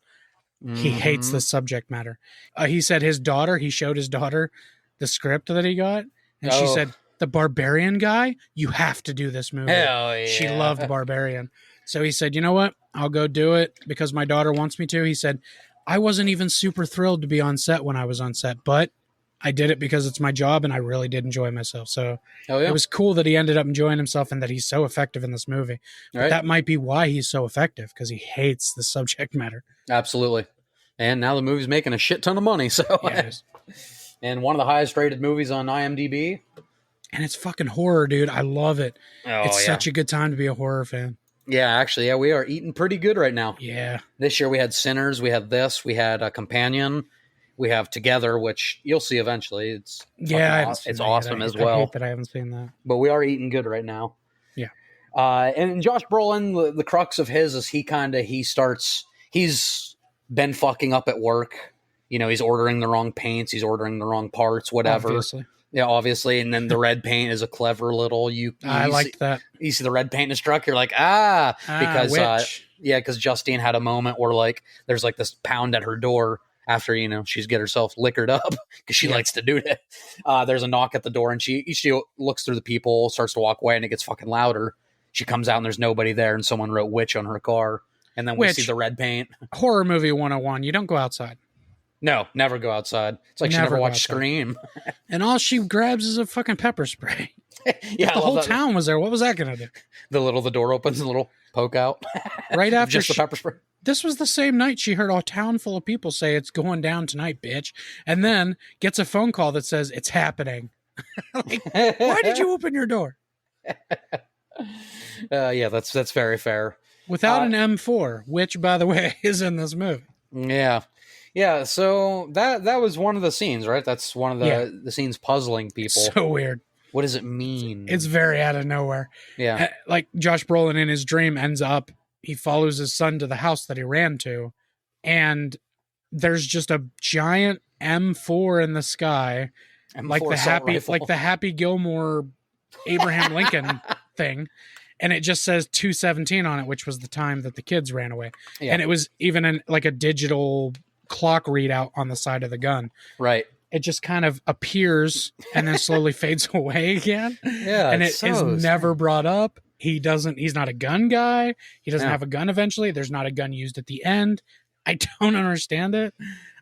he hates the subject matter. He said he showed his daughter the script that he got, and she said, "The Barbarian guy, you have to do this movie." Hell yeah. She loved Barbarian. So he said, "You know what? I'll go do it because my daughter wants me to." He said, "I wasn't even super thrilled to be on set when I was on set, but I did it because it's my job and I really did enjoy myself." So it was cool that he ended up enjoying himself and that he's so effective in this movie. But that might be why he's so effective, because he hates the subject matter. Absolutely. And now the movie's making a shit ton of money. So, and one of the highest rated movies on IMDb. And it's fucking horror, dude. I love it. It's such a good time to be a horror fan. Yeah, actually, we are eating pretty good right now. Yeah. This year we had Sinners, we had this, we had a Companion, we have Together, which you'll see eventually. It's awesome as well. I hate that I haven't seen that. But we are eating good right now. Yeah. And Josh Brolin, the crux of his is he's been fucking up at work. He's ordering the wrong paints, he's ordering the wrong parts, whatever. Obviously. Yeah, obviously. And then the red paint is a clever little. I liked that. You see the red paint in his truck, you're like, because Justine had a moment where like there's like this pound at her door after she's get herself liquored up because she likes to do that. There's a knock at the door and she looks through the people, starts to walk away, and it gets fucking louder. She comes out and there's nobody there, and someone wrote "witch" on her car, and then we see the red paint. Horror movie 101. You don't go outside. No, never go outside. It's like she never watched Scream. And all she grabs is a fucking pepper spray. Yeah, the whole town was there. What was that going to do? The door opens, a little poke out. Right after just the pepper spray. This was the same night she heard a town full of people say, "It's going down tonight, bitch." And then gets a phone call that says, "It's happening." Like, why did you open your door? Yeah, that's very fair. Without an M4, which, by the way, is in this movie. Yeah. Yeah, so that was one of the scenes, right? That's one of the scenes puzzling people. So weird. What does it mean? It's very out of nowhere. Yeah. Like Josh Brolin in his dream he follows his son to the house that he ran to, and there's just a giant M4 in the sky, like the Happy Gilmore Abraham Lincoln thing. And it just says 2:17 on it, which was the time that the kids ran away. Yeah. And it was even in like a digital clock readout on the side of the gun. Right. It just kind of appears and then slowly fades away again. Yeah. And it is never brought up. He's not a gun guy. He doesn't have a gun eventually. There's not a gun used at the end. I don't understand it.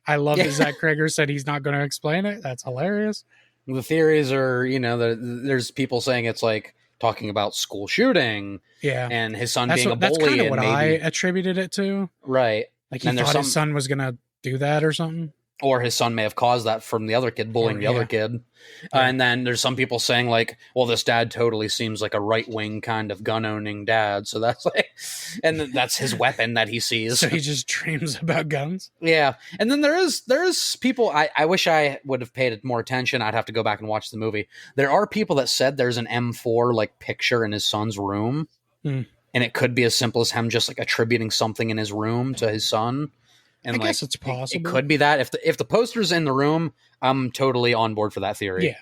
I love that Zach Cregger said he's not going to explain it. That's hilarious. The theories are, there's people saying it's like talking about school shooting. Yeah. And his son being a bully. That's kind of what I attributed it to. Right. Like he thought his son was going to do that or something. or his son may have caused that from the other kid bullying the other kid. And then there's some people saying like, well, this dad totally seems like a right-wing kind of gun-owning dad. So that's like, and that's his weapon that he sees. So he just dreams about guns. Yeah. And then there's people, I wish I would have paid more attention. I'd have to go back and watch the movie. There are people that said there's an M4 like picture in his son's room. And it could be as simple as him just like attributing something in his room to his son. And I guess it's possible. It could be that if the poster's in the room, I'm totally on board for that theory. Yeah,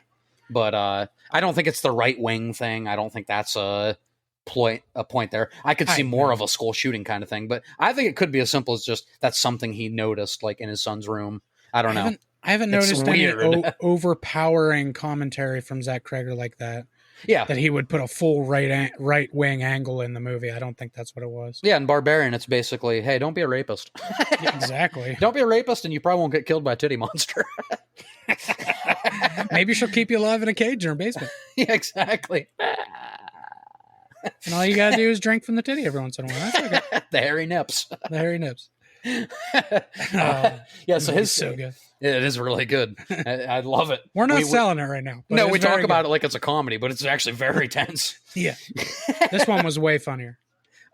but I don't think it's the right wing thing. I don't think that's a point there. I could see more of a school shooting kind of thing, but I think it could be as simple as just that's something he noticed, like in his son's room. I don't know. I haven't noticed any overpowering commentary from Zach Cregger like that. Yeah, that he would put a full right wing angle in the movie. I don't think that's what it was. Yeah, in Barbarian, it's basically, hey, don't be a rapist. Yeah, exactly. Don't be a rapist, and you probably won't get killed by a titty monster. Maybe she'll keep you alive in a cage in her basement. Yeah, exactly. And all you gotta do is drink from the titty every once in a while. That's okay. The hairy nips. The hairy nips. Yeah, so his so good. It is really good. I love it. We're not selling it right now. No, we talk about it like it's a comedy, but it's actually very tense. Yeah. This one was way funnier.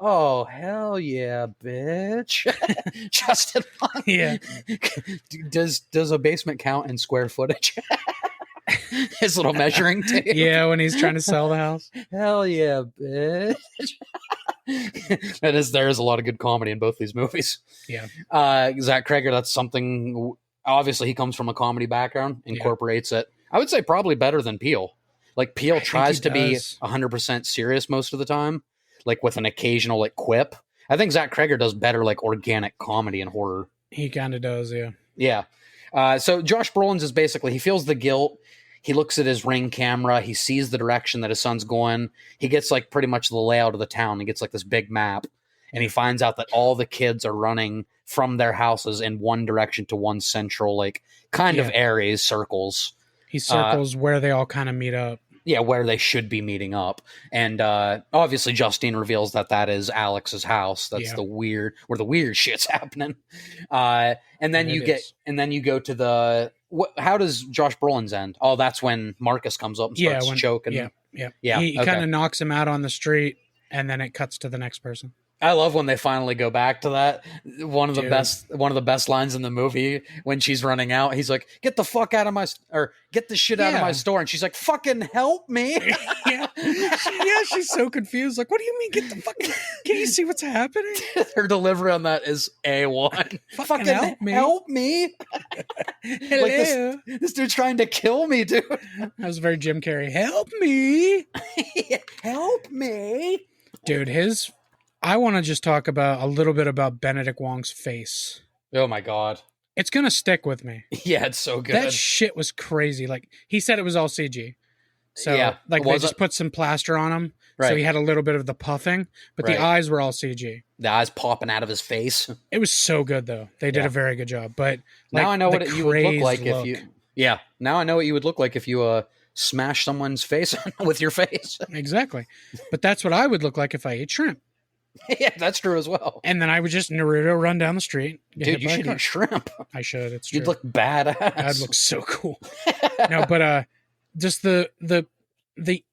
Oh, hell yeah, bitch. Justin. Yeah. Does a basement count in square footage? His little measuring tape. Yeah, when he's trying to sell the house. Hell yeah, bitch. There is a lot of good comedy in both these movies. Yeah. Zach Cregger, that's something. Obviously, he comes from a comedy background, incorporates it. I would say probably better than Peele. Like Peele tries to be 100% serious most of the time, like with an occasional like quip. I think Zach Cregger does better like organic comedy and horror. He kind of does, yeah. Yeah. So Josh Brolin's is basically, he feels the guilt. He looks at his Ring camera. He sees the direction that his son's going. He gets like pretty much the layout of the town. He gets like this big map, and he finds out that all the kids are running from their houses in one direction to one central, like kind of areas, circles. He circles where they all kind of meet up. Yeah, where they should be meeting up. And obviously Justine reveals that is Alex's house. That's where the weird shit's happening. And then you go to the, how does Josh Brolin's end? Oh, that's when Marcus comes up and starts choking. Yeah. He kind of knocks him out on the street, and then it cuts to the next person. I love when they finally go back to that. One of the best lines in the movie when she's running out. He's like, "Get the fuck out of my get the shit out of my store," and she's like, "Fucking help me!" She's so confused. Like, what do you mean? Get the fuck? Can you see what's happening? Her delivery on that is A1. Fucking help me! Help me! Like this dude's trying to kill me, dude. That was very Jim Carrey. Help me! Help me, dude. I want to just talk about a little bit about Benedict Wong's face. Oh my God. It's going to stick with me. Yeah, it's so good. That shit was crazy. Like, he said it was all CG. So, they just put some plaster on him. Right. So he had a little bit of the puffing, but the eyes were all CG. The eyes popping out of his face. It was so good, though. They did a very good job. But now I know what you would look like if you... Yeah, now I know what you would look like if you smash someone's face with your face. Exactly. But that's what I would look like if I ate shrimp. Yeah, that's true as well. And then I would just Naruto run down the street. Dude, you should eat shrimp. I should. It's true. You'd look badass. I'd look so cool. No, but just the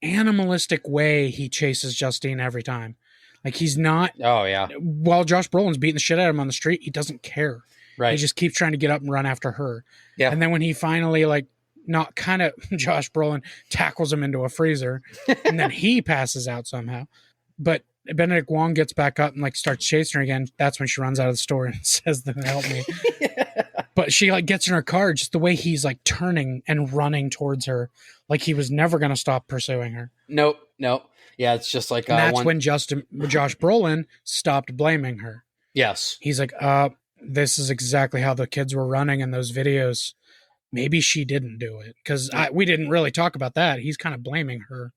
animalistic way he chases Justine every time. Like, he's not. Oh yeah. While Josh Brolin's beating the shit out of him on the street, he doesn't care. Right. He just keeps trying to get up and run after her. Yeah. And then when he finally Josh Brolin tackles him into a freezer, and then he passes out somehow. But Benedict Wong gets back up and like starts chasing her again. That's when she runs out of the store and says, "Help me!" But she like gets in her car. Just the way he's like turning and running towards her, like he was never going to stop pursuing her. Nope. Yeah, it's just like that's when Josh Brolin stopped blaming her. Yes, he's like, this is exactly how the kids were running in those videos. Maybe she didn't do it because we didn't really talk about that. He's kind of blaming her.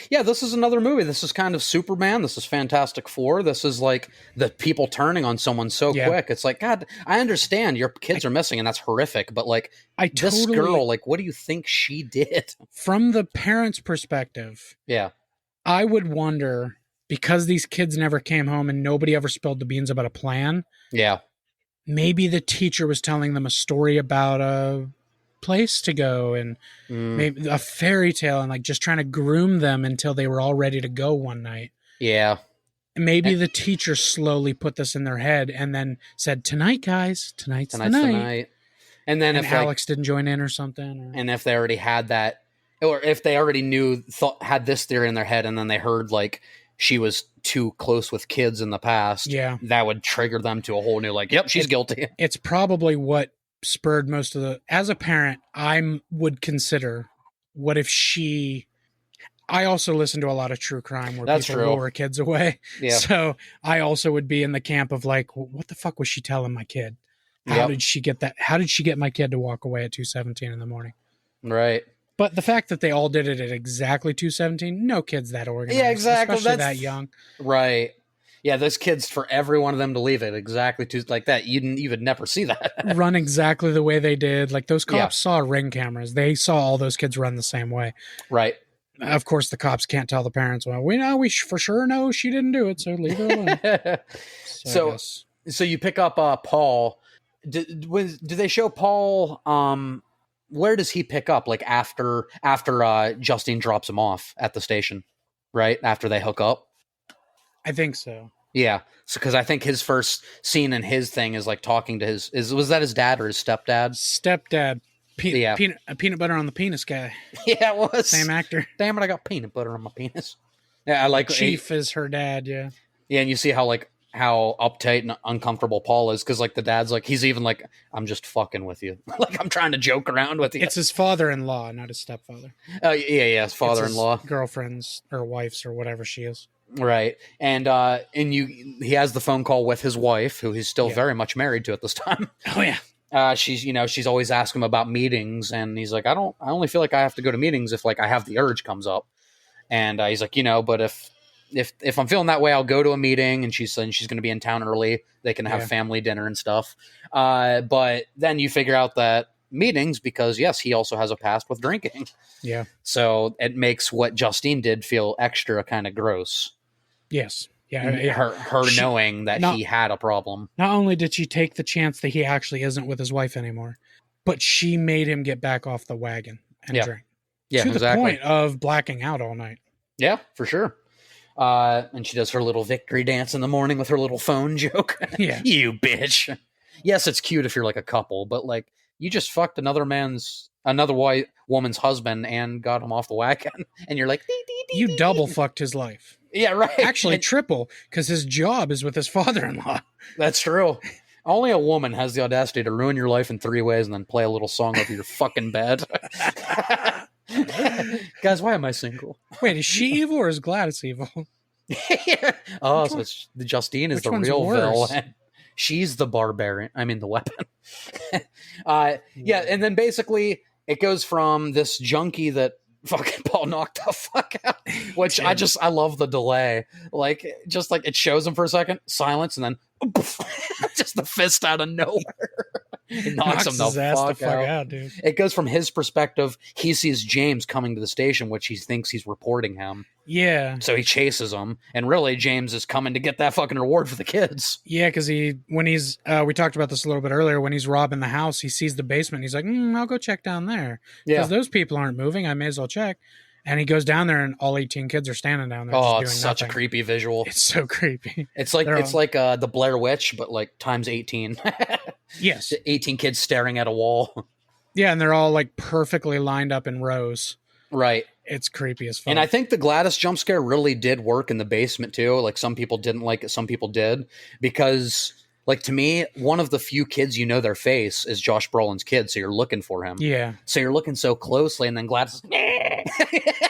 Yeah, this is another movie. This is kind of Superman. This is Fantastic Four. This is like the people turning on someone so quick. It's like, God, I understand your kids are missing and that's horrific, but like this girl, like, what do you think she did? From the parents' perspective, I would wonder, because these kids never came home and nobody ever spilled the beans about a plan. Yeah. maybe the teacher was telling them a story about a place to go and maybe a fairy tale and like just trying to groom them until they were all ready to go one night. Yeah. Maybe And the teacher slowly put this in their head and then said, "Tonight, guys, tonight's the tonight's the night." night. And then And if like, Alex didn't join in or something. Or... and if they already had that, or if they already had this theory in their head, and then they heard like she was too close with kids in the past, yeah, that would trigger them to a whole new like, yep, she's guilty. It's probably what spurred most of the. As a parent, I would consider, what if she. I also listen to a lot of true crime where That's people true. lure kids away. Yeah. So I also would be in the camp of like, what the fuck was she telling my kid? How did she get that? How did she get my kid to walk away at 2:17 in the morning? Right. But the fact that they all did it at exactly 2:17, no kid's that organized. Yeah, exactly. Especially that young. Right. Yeah, those kids, for every one of them to leave it exactly like that, you would never see that. Run exactly the way they did. Like those cops saw ring cameras. They saw all those kids run the same way. Right. Of course, the cops can't tell the parents, well, we for sure know she didn't do it, so leave her alone. So you pick up Paul. Do they show Paul? Where does he pick up? Like after Justine drops him off at the station, right? After they hook up. I think so. Yeah. So because I think his first scene in his thing is like talking to was that his dad or his stepdad? Stepdad. Peanut butter on the penis guy. Yeah, it was. Same actor. Damn it, I got peanut butter on my penis. Yeah, I like Chief is her dad, yeah. Yeah, and you see how uptight and uncomfortable Paul is, because like the dad's like, he's even like, I'm just fucking with you. Like I'm trying to joke around with you. It's his father-in-law, not his stepfather. Oh yeah, his father-in-law. His girlfriend's or wife's or whatever she is. Right. And he has the phone call with his wife, who he's still very much married to at this time. Oh yeah. She's always asking him about meetings, and he's like, I only feel like I have to go to meetings if like I have the urge comes up. And he's like, but if I'm feeling that way, I'll go to a meeting. And she's saying she's going to be in town early. They can have family dinner and stuff. But then you figure out that meetings, because yes, he also has a past with drinking. Yeah. So it makes what Justine did feel extra kind of gross. Yes. Yeah, her knowing that he had a problem. Not only did she take the chance that he actually isn't with his wife anymore, but she made him get back off the wagon and drink. Yeah, to the point of blacking out all night. Yeah, for sure. And she does her little victory dance in the morning with her little phone joke. Yeah. You bitch. Yes, it's cute if you're like a couple, but like you just fucked another white woman's husband and got him off the wagon, and you're like, you double fucked his life. Yeah, right. Actually, triple, because his job is with his father-in-law. That's true. Only a woman has the audacity to ruin your life in 3 ways and then play a little song over your fucking bed. Guys, why am I single? Wait, is she evil or is Gladys evil? Oh, so the Justine is the real villain. She's the barbarian. I mean, the weapon. Yeah, and then basically it goes from this junkie that fucking Paul knocked the fuck out, which I love the delay. Like, just like it shows him for a second, silence, and then just the fist out of nowhere. It knocks him the fuck out, dude. It goes from his perspective. He sees James coming to the station, which he thinks he's reporting him. Yeah. So he chases him, and really James is coming to get that fucking reward for the kids. Yeah, because when he's we talked about this a little bit earlier, when he's robbing the house, he sees the basement. He's like, I'll go check down there. Because those people aren't moving. I may as well check. And he goes down there, and all 18 kids are standing down there. Oh, it's such a creepy visual. It's so creepy. It's like the Blair Witch, but like times 18. Yes, 18 kids staring at a wall. Yeah, and they're all like perfectly lined up in rows. Right. It's creepy as fuck. And I think the Gladys jump scare really did work in the basement too. Like some people didn't like it, some people did, because like to me, one of the few kids their face is Josh Brolin's kid, so you're looking for him. Yeah. So you're looking so closely, and then Gladys is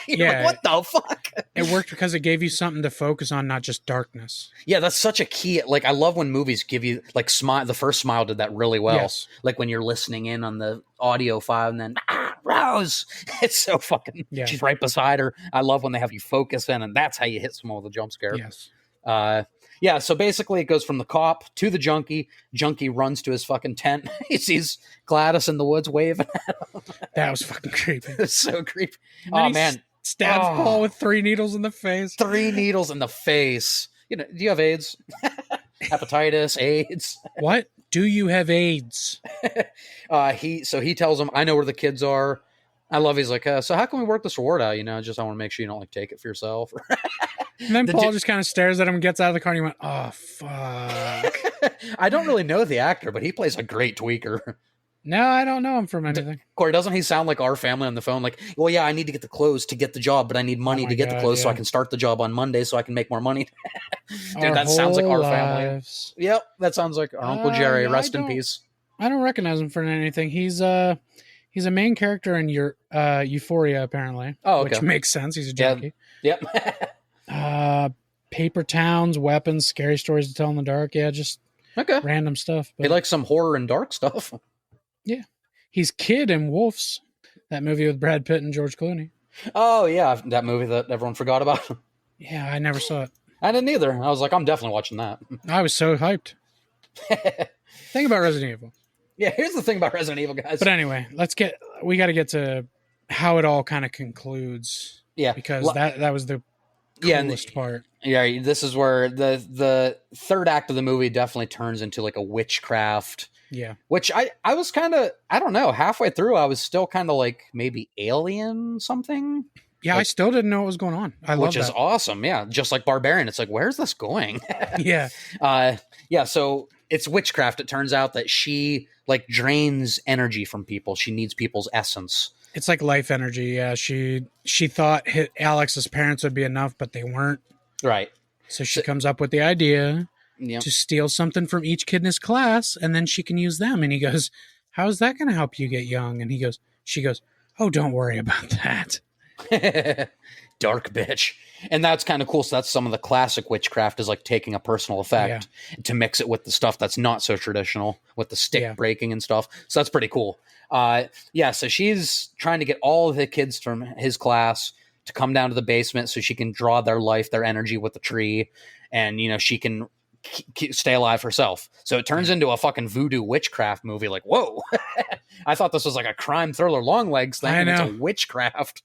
yeah. Like, what the fuck? It worked because it gave you something to focus on, not just darkness. Yeah, that's such a key. Like I love when movies give you like smile. The first Smile did that really well. Yes. Like when you're listening in on the audio file, and then Rose. It's so fucking. Yeah. She's right beside her. I love when they have you focus in, and that's how you hit someone with a jump scare. Yes. Yeah, so basically it goes from the cop to the junkie. Junkie runs to his fucking tent. He sees Gladys in the woods waving at him. That was fucking creepy. It's so creepy. Oh, man. Stabs Paul with 3 needles in the face. 3 needles in the face. Do you have AIDS? Hepatitis, AIDS. What? Do you have AIDS? He tells him, I know where the kids are. I love, he's like, so how can we work this reward out? Just, I want to make sure you don't like take it for yourself. And then Paul just kind of stares at him and gets out of the car and he went, oh, fuck. I don't really know the actor, but he plays a great tweaker. No, I don't know him from anything. Corey, doesn't he sound like our family on the phone? Like, well, yeah, I need to get the clothes to get the job, but I need money to get the clothes so I can start the job on Monday so I can make more money. Dude, that sounds like our family. Yep, that sounds like our Uncle Jerry. Rest in peace. I don't recognize him for anything. He's a main character in your Euphoria, apparently. Oh, okay. Which makes sense. He's a junkie. Yep. Paper towns, weapons, scary stories to tell in the dark. Yeah, just random stuff. But he likes some horror and dark stuff. Yeah. He's Kid in Wolves, that movie with Brad Pitt and George Clooney. Oh, yeah, that movie that everyone forgot about. Yeah, I never saw it. I didn't either. I was like, I'm definitely watching that. I was so hyped. Thing about Resident Evil. Yeah, here's the thing about Resident Evil, guys. But anyway, we got to get to how it all kind of concludes. Yeah. Because that was the coolest part. Yeah, this is where the third act of the movie definitely turns into like a witchcraft. Yeah. Which I was kind of, I don't know, halfway through, I was still kind of like maybe alien something. Yeah, I still didn't know what was going on. Which is awesome. Yeah. Just like Barbarian. It's like, where's this going? Yeah. So it's witchcraft. It turns out that she like drains energy from people. She needs people's essence. It's like life energy. Yeah. She thought Alex's parents would be enough, but they weren't. Right. So she comes up with the idea to steal something from each kid in his class, and then she can use them. And he goes, how's that going to help you get young? And she goes, oh, don't worry about that. Dark bitch. And that's kind of cool. So that's some of the classic witchcraft, is like taking a personal effect to mix it with the stuff that's not so traditional, with the stick breaking and stuff. So that's pretty cool. So she's trying to get all of the kids from his class to come down to the basement so she can draw their life, their energy with the tree, and she can stay alive herself. So it turns into a fucking voodoo witchcraft movie. Like, whoa. I thought this was like a crime thriller long legs thing. And it's a witchcraft.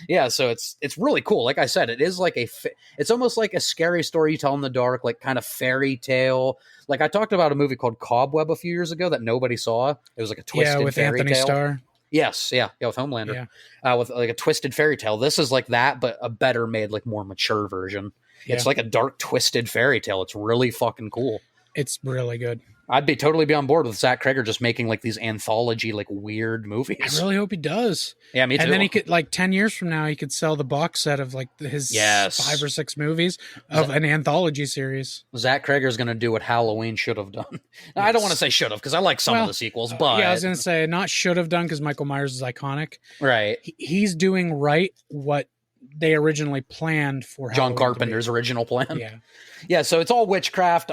Yeah, so it's really cool. Like I said, it is like it's almost like a scary story you tell in the dark, like kind of fairy tale. Like I talked about a movie called Cobweb a few years ago that nobody saw. It was like a twisted with fairy Anthony tale. Starr. Yes, yeah, with Homelander. Yeah. With like a twisted fairy tale. This is like that, but a better made, like more mature version. Yeah. It's like a dark, twisted fairy tale. It's really fucking cool. It's really good. I'd totally be on board with Zach Cregger just making like these anthology, like weird movies. I really hope he does. Yeah, me too. And then he could, like 10 years from now, he could sell the box set of like his 5 or 6 movies of an anthology series. Zach Cregger's going to do what Halloween should have done. Now, I don't want to say should have, because I like some of the sequels, but yeah, I was going to say not should have done, because Michael Myers is iconic. Right. He's doing right what they originally planned for John Carpenter's original plan. Yeah. Yeah, so it's all witchcraft.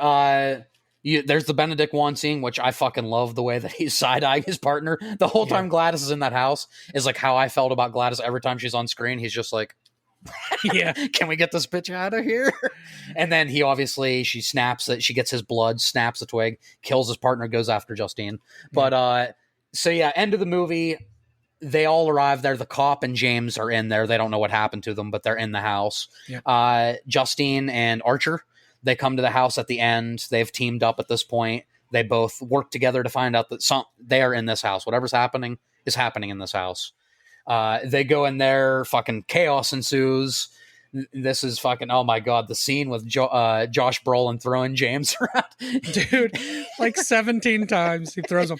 There's the Benedict Wong scene, which I fucking love the way that he's side-eyeing his partner. The whole time Gladys is in that house is like how I felt about Gladys every time she's on screen. He's just like, yeah, can we get this bitch out of here? And then she snaps it. She gets his blood, snaps the twig, kills his partner, goes after Justine. But, end of the movie. They all arrive there. The cop and James are in there. They don't know what happened to them, but they're in the house. Yep. Justine and Archer, they come to the house at the end. They've teamed up at this point. They both work together to find out that they are in this house. Whatever's happening is happening in this house. They go in there. Fucking chaos ensues. This is fucking, oh my God, the scene with Josh Brolin throwing James around. Dude, like 17 times he throws him.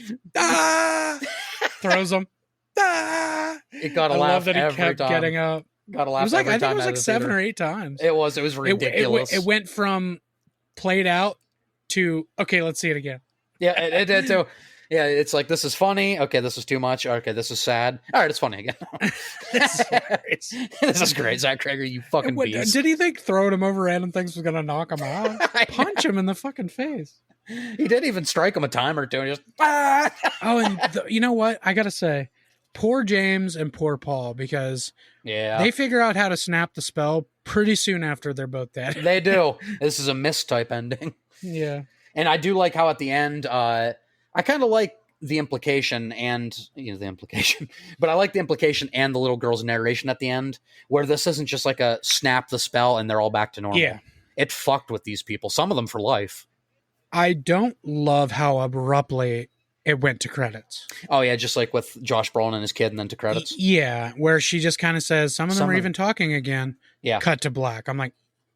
Throws him. It got a laugh that he every kept time. Getting up. Got a laugh. I think it was like 7 or 8 times. It was ridiculous. It went from played out to okay, let's see it again. Yeah, it did too. Yeah, it's like, this is funny. Okay, this is too much. Okay, this is sad. All right, it's funny again. This is great. Zach Cregger, you fucking beast. Did he think throwing him over random things was gonna knock him out? Punch him in the fucking face. He did even strike him a time or two. And just Oh, and you know what? I gotta say, poor James and poor Paul, because they figure out how to snap the spell pretty soon after they're both dead. They do. This is a mistype ending. Yeah. And I do like how at the end, I kind of like the implication and, but I like the implication and the little girl's narration at the end, where this isn't just like a snap the spell and they're all back to normal. Yeah. It fucked with these people, some of them for life. I don't love how abruptly it went to credits. Oh yeah, just like with Josh Brolin and his kid, and then to credits. Yeah, where she just kind of says, some of them Some are of even talking again, yeah, cut to black. I'm like,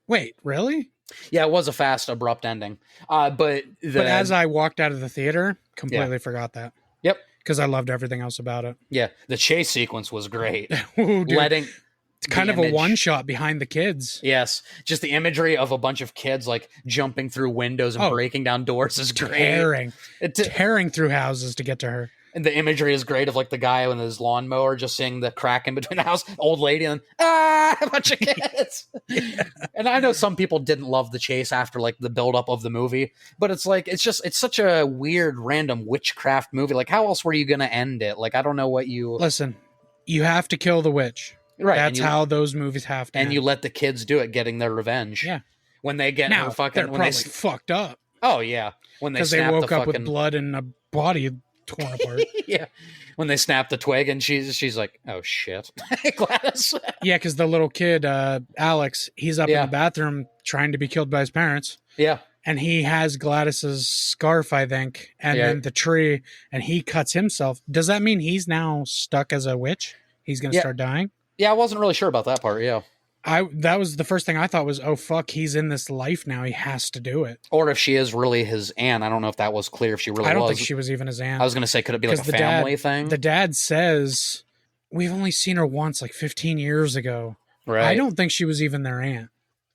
wait, really? yeah, it was a fast, abrupt ending. But But as the I walked out of the theater, yeah, completely forgot that yep, because I loved everything else about it. yeah, the chase sequence was great. Oh, dude. Letting It's the kind of a one image. shot behind the kids. Yes, just the imagery of a bunch of kids like jumping through windows and Oh, breaking down doors is great. tearing, It, tearing through houses to get to her. and the imagery is great of like the guy with his lawnmower just seeing the crack in between the house, old lady, and a bunch of kids. And I know some people didn't love the chase after like the buildup of the movie, but it's like it's such a weird, random witchcraft movie. Like, how else were you gonna end it? Like, I don't know what you Listen, you have to kill the witch. right, That's how those movies have to and end. you let the kids do it, getting their revenge. Yeah. When they get Now, her fucking they're when probably they fucked up oh yeah when they because they snap woke the up fucking with blood and a body torn apart. yeah when they snap the twig and she's like, oh shit. Gladys. Yeah, because the little kid, Alex, he's up in Yeah. the bathroom trying to be killed by his parents. Yeah. And he has Gladys's scarf, I think, and Yeah. then the tree, and he cuts himself. Does that mean he's now stuck as a witch? He's going to Yeah. start dying? Yeah, I wasn't really sure about that part. Yeah. That was the first thing I thought was, oh fuck, he's in this life now. He has to do it. Or if she is really his aunt. I don't know if that was clear. If she really I don't was. think she was even his aunt. I was going to say, could it be like a Because family thing? The dad says we've only seen her once, like 15 years ago. Right. I don't think she was even their aunt.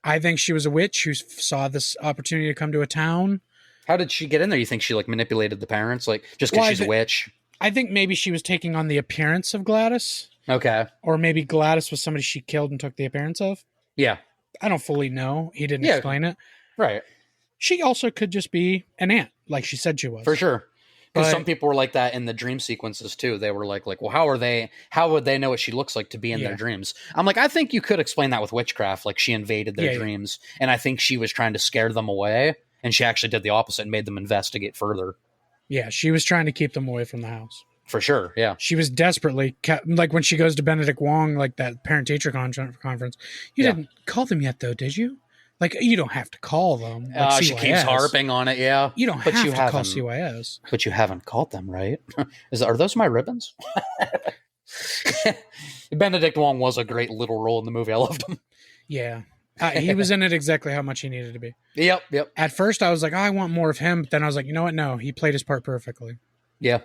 I think she was a witch who saw this opportunity to come to a town. How did she get in there? You think she like manipulated the parents, like just because Well, she's a witch? I think maybe she was taking on the appearance of Gladys, Okay. or maybe Gladys was somebody she killed and took the appearance of. Yeah. I don't fully know. He didn't Yeah. explain it. Right. She also could just be an aunt, like she said she was. For sure. Because But- some people were like that in the dream sequences too. They were like, well, how would they know what she looks like to be in Yeah. their dreams? I'm like, I think you could explain that with witchcraft. Like she invaded their Yeah. dreams, and I think she was trying to scare them away, and she actually did the opposite and made them investigate further. Yeah, she was trying to keep them away from the house. For sure, yeah. She was desperately, like when she goes to Benedict Wong, like that parent-teacher conference. You Yeah. didn't call them yet, though, did you? Like, you don't have to call them. Like She keeps CYS. harping on it, yeah. You don't But have you to call haven't. CYS. But you haven't called them, right? Are those my ribbons? Benedict Wong was a great little role in the movie. I loved him. Yeah. He was in it exactly how much he needed to be. Yep. At first, I was like, oh, I want more of him. But then I was like, you know what? No, he played his part perfectly. Yeah.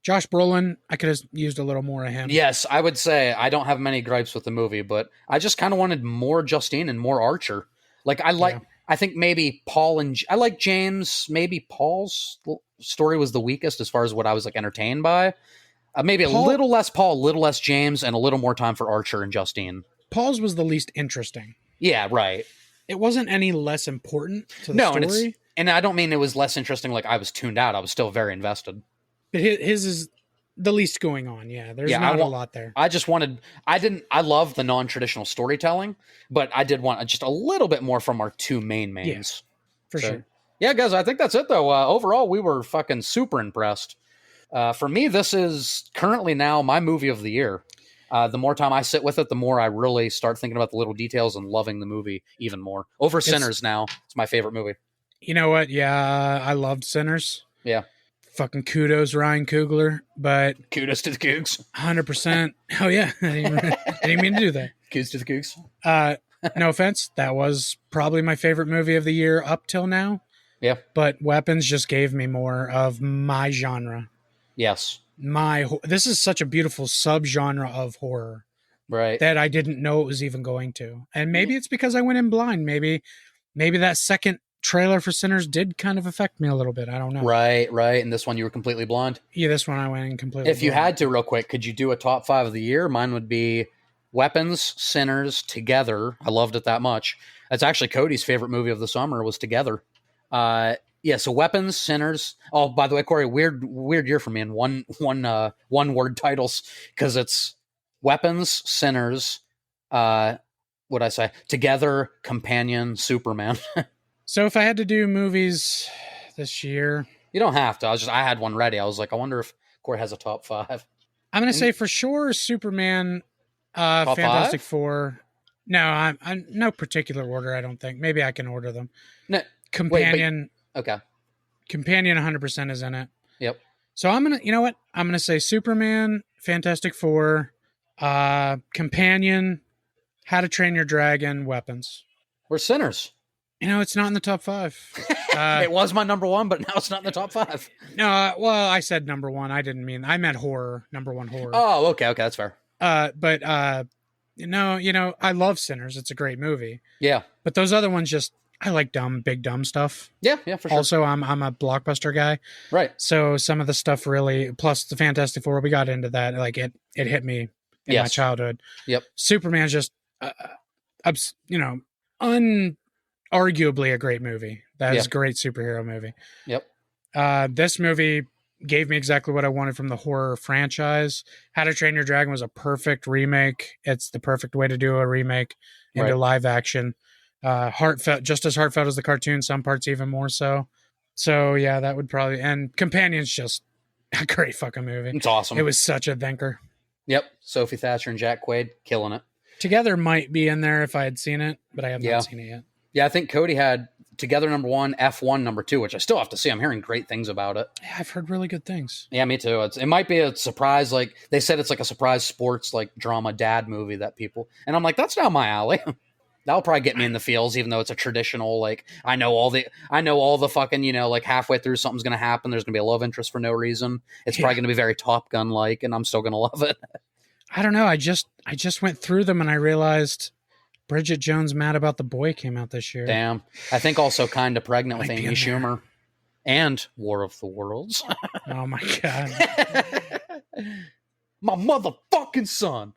Josh Brolin, I could have used a little more of him. Yes, I would say I don't have many gripes with the movie, but I just kind of wanted more Justine and more Archer. Like I think maybe Paul and I like James. Maybe Paul's story was the weakest as far as what I was like entertained by. Maybe a little less Paul, a little less James, and a little more time for Archer and Justine. Paul's was the least interesting. Yeah, right. It wasn't any less important to the story. And I don't mean it was less interesting. Like I was tuned out. I was still very invested. But his is the least going on. Yeah, there's not a lot there. I love the non-traditional storytelling, but I did want just a little bit more from our two main mains. For sure. Yeah, guys, I think that's it, though. Overall, we were fucking super impressed. For me, this is currently now my movie of the year. The more time I sit with it, the more I really start thinking about the little details and loving the movie even more. Over Sinners now. It's my favorite movie. You know what? Yeah, I loved Sinners. Yeah. Fucking kudos, Ryan Coogler. But kudos to the Cougs. 100%. Oh, yeah. I didn't mean to do that. Kudos to the Cougs. No offense. That was probably my favorite movie of the year up till now. Yeah. But Weapons just gave me more of my genre. Yes. This is such a beautiful subgenre of horror. Right. That I didn't know it was even going to. And maybe it's because I went in blind. Maybe that second trailer for Sinners did kind of affect me a little bit. I don't know. Right. And this one you were completely blind? Yeah, this one I went in completely If you had to real quick, could you do a top 5 of the year? Mine would be Weapons, Sinners, Together. I loved it that much. That's actually Cody's favorite movie of the summer was Together. Yeah, so Weapons, Sinners. Oh, by the way, Corey, weird year for me in one word titles because it's Weapons, Sinners, what'd I say? Together, Companion, Superman. So if I had to do movies this year, you don't have to. I had one ready. I was like, I wonder if Corey has a top 5. I'm gonna say for sure Superman, Fantastic 5? Four. No, I'm no particular order. I don't think. Maybe I can order them. No, Companion. Okay. Companion 100% is in it. Yep. So I'm going to, you know what? I'm going to say Superman, Fantastic Four, Companion, How to Train Your Dragon, Weapons. We're sinners. You know, it's not in the top 5. It was my number 1, but now it's not in the top 5. No, well, I said number 1. I meant horror, number 1 horror. Oh, okay, that's fair. But I love Sinners. It's a great movie. Yeah. But those other ones I like big dumb stuff. Yeah, for sure. Also, I'm a blockbuster guy. Right. So some of the stuff really, plus the Fantastic Four, we got into that. Like it hit me in my childhood. Yep. Superman's just, unarguably a great movie. That is a great superhero movie. Yep. This movie gave me exactly what I wanted from the horror franchise. How to Train Your Dragon was a perfect remake. It's the perfect way to do a remake into live action. Heartfelt, just as heartfelt as the cartoon, some parts even more so. So yeah, that would probably, and Companion's just a great fucking movie. It's awesome. It was such a thinker. Yep. Sophie Thatcher and Jack Quaid killing it. Together might be in there if I had seen it, but I have not seen it yet. Yeah, I think Cody had Together number 1, F1 number 2, which I still have to see. I'm hearing great things about it. Yeah, I've heard really good things. Yeah, me too. It might be a surprise. Like they said, it's like a surprise sports like drama dad movie that people. And I'm like, that's not my alley. That'll probably get me in the feels, even though it's a traditional. Like I know all the fucking like halfway through something's gonna happen. There's gonna be a love interest for no reason. It's probably gonna be very Top Gun like, and I'm still gonna love it. I don't know. I just went through them and I realized Bridget Jones' Mad About the Boy came out this year. Damn. I think also Kind of Pregnant with Amy Schumer. And War of the Worlds. Oh my God. My motherfucking son.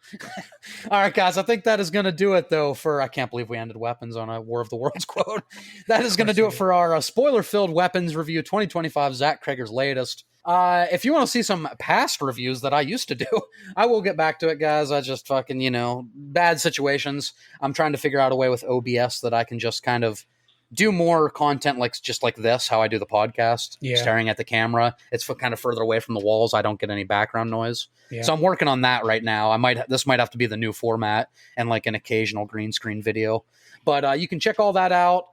All right, guys. I think that is going to do it, though, for... I can't believe we ended Weapons on a War of the Worlds quote. That is going to do it for our spoiler-filled Weapons review 2025, Zach Cregger's latest. If you want to see some past reviews that I used to do, I will get back to it, guys. I just fucking, bad situations. I'm trying to figure out a way with OBS that I can just kind of do more content just like this, how I do the podcast, staring at the camera. It's kind of further away from the walls. I don't get any background noise. Yeah. So I'm working on that right now. This might have to be the new format and like an occasional green screen video. But you can check all that out.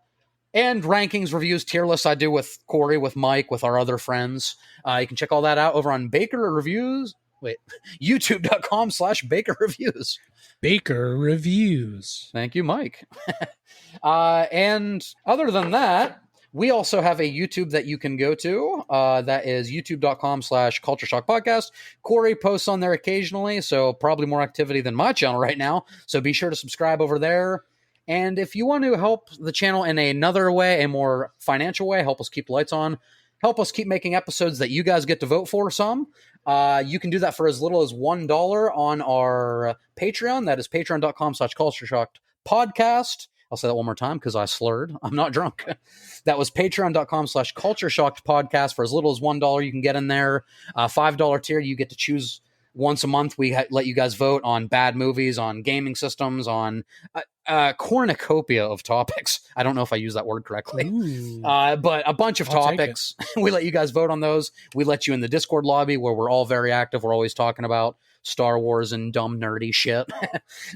And rankings, reviews, tier lists I do with Corey, with Mike, with our other friends. You can check all that out over on Baker Reviews. Wait, youtube.com/Baker Reviews. Baker Reviews. Thank you, Mike. And other than that, we also have a YouTube that you can go to. That is youtube.com/Culture Shock Podcast. Corey posts on there occasionally, so probably more activity than my channel right now. So be sure to subscribe over there. And if you want to help the channel in another way, a more financial way, help us keep the lights on, help us keep making episodes that you guys get to vote for some, you can do that for as little as $1 on our Patreon. That is patreon.com/Culture Shock Podcast. I'll say that one more time because I slurred. I'm not drunk. That was patreon.com/Culture Shock Podcast. For as little as $1, you can get in there. $5 tier, you get to choose once a month. We let you guys vote on bad movies, on gaming systems, on cornucopia of topics. I don't know if I use that word correctly. But a bunch of topics. We let you guys vote on those. We let you in the Discord lobby where we're all very active. We're always talking about Star Wars and dumb nerdy shit.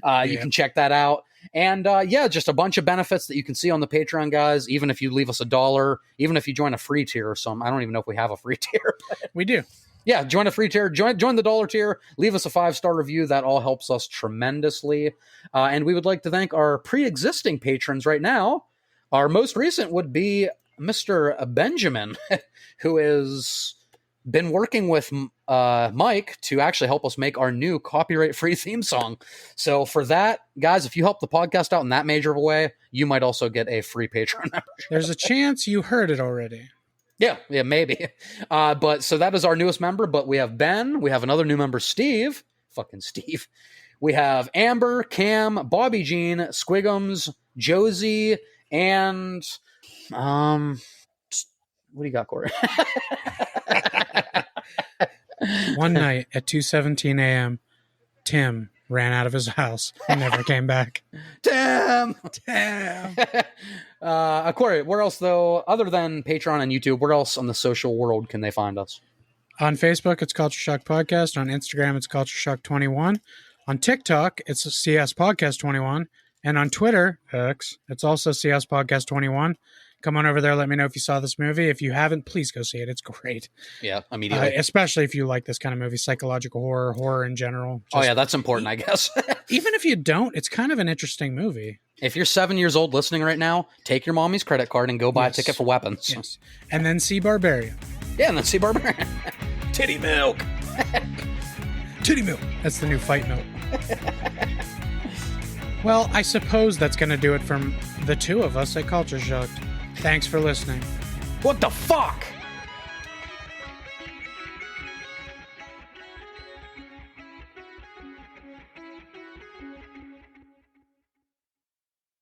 You can check that out. And just a bunch of benefits that you can see on the Patreon, guys. Even if you leave us $1, even if you join a free tier or something. I don't even know if we have a free tier. We do. Yeah, join a free tier, join the $1 tier, leave us a 5-star review. That all helps us tremendously. And we would like to thank our pre-existing patrons right now. Our most recent would be Mr. Benjamin, who has been working with Mike to actually help us make our new copyright-free theme song. So for that, guys, if you help the podcast out in that major of a way, you might also get a free Patreon membership. There's a chance you heard it already. Yeah, maybe. But so that is our newest member. But we have Ben. We have another new member, Steve. Fucking Steve. We have Amber, Cam, Bobby Jean, Squigums, Josie, and what do you got, Corey? One night at 2:17 a.m., Tim ran out of his house and never came back. Damn. Corey, where else, though, other than Patreon and YouTube, where else on the social world can they find us? On Facebook, it's Culture Shock Podcast. On Instagram, it's Culture Shock 21. On TikTok, it's CS Podcast 21. And on Twitter, X, it's also CS Podcast 21. come on over there. Let me know if you saw this movie. If you haven't, please go see it. It's great. Yeah, immediately. Especially if you like this kind of movie, psychological horror in general. Oh yeah, that's important, I guess. Even if you don't, it's kind of an interesting movie. If you're 7 years old listening right now, take your mommy's credit card and go buy a ticket for Weapons. Yes. And then see Barbarian. Yeah, and then see Barbarian. Titty milk. Titty milk. That's the new fight milk. Well, I suppose that's going to do it from the two of us at Culture Shocked. Thanks for listening. What the fuck?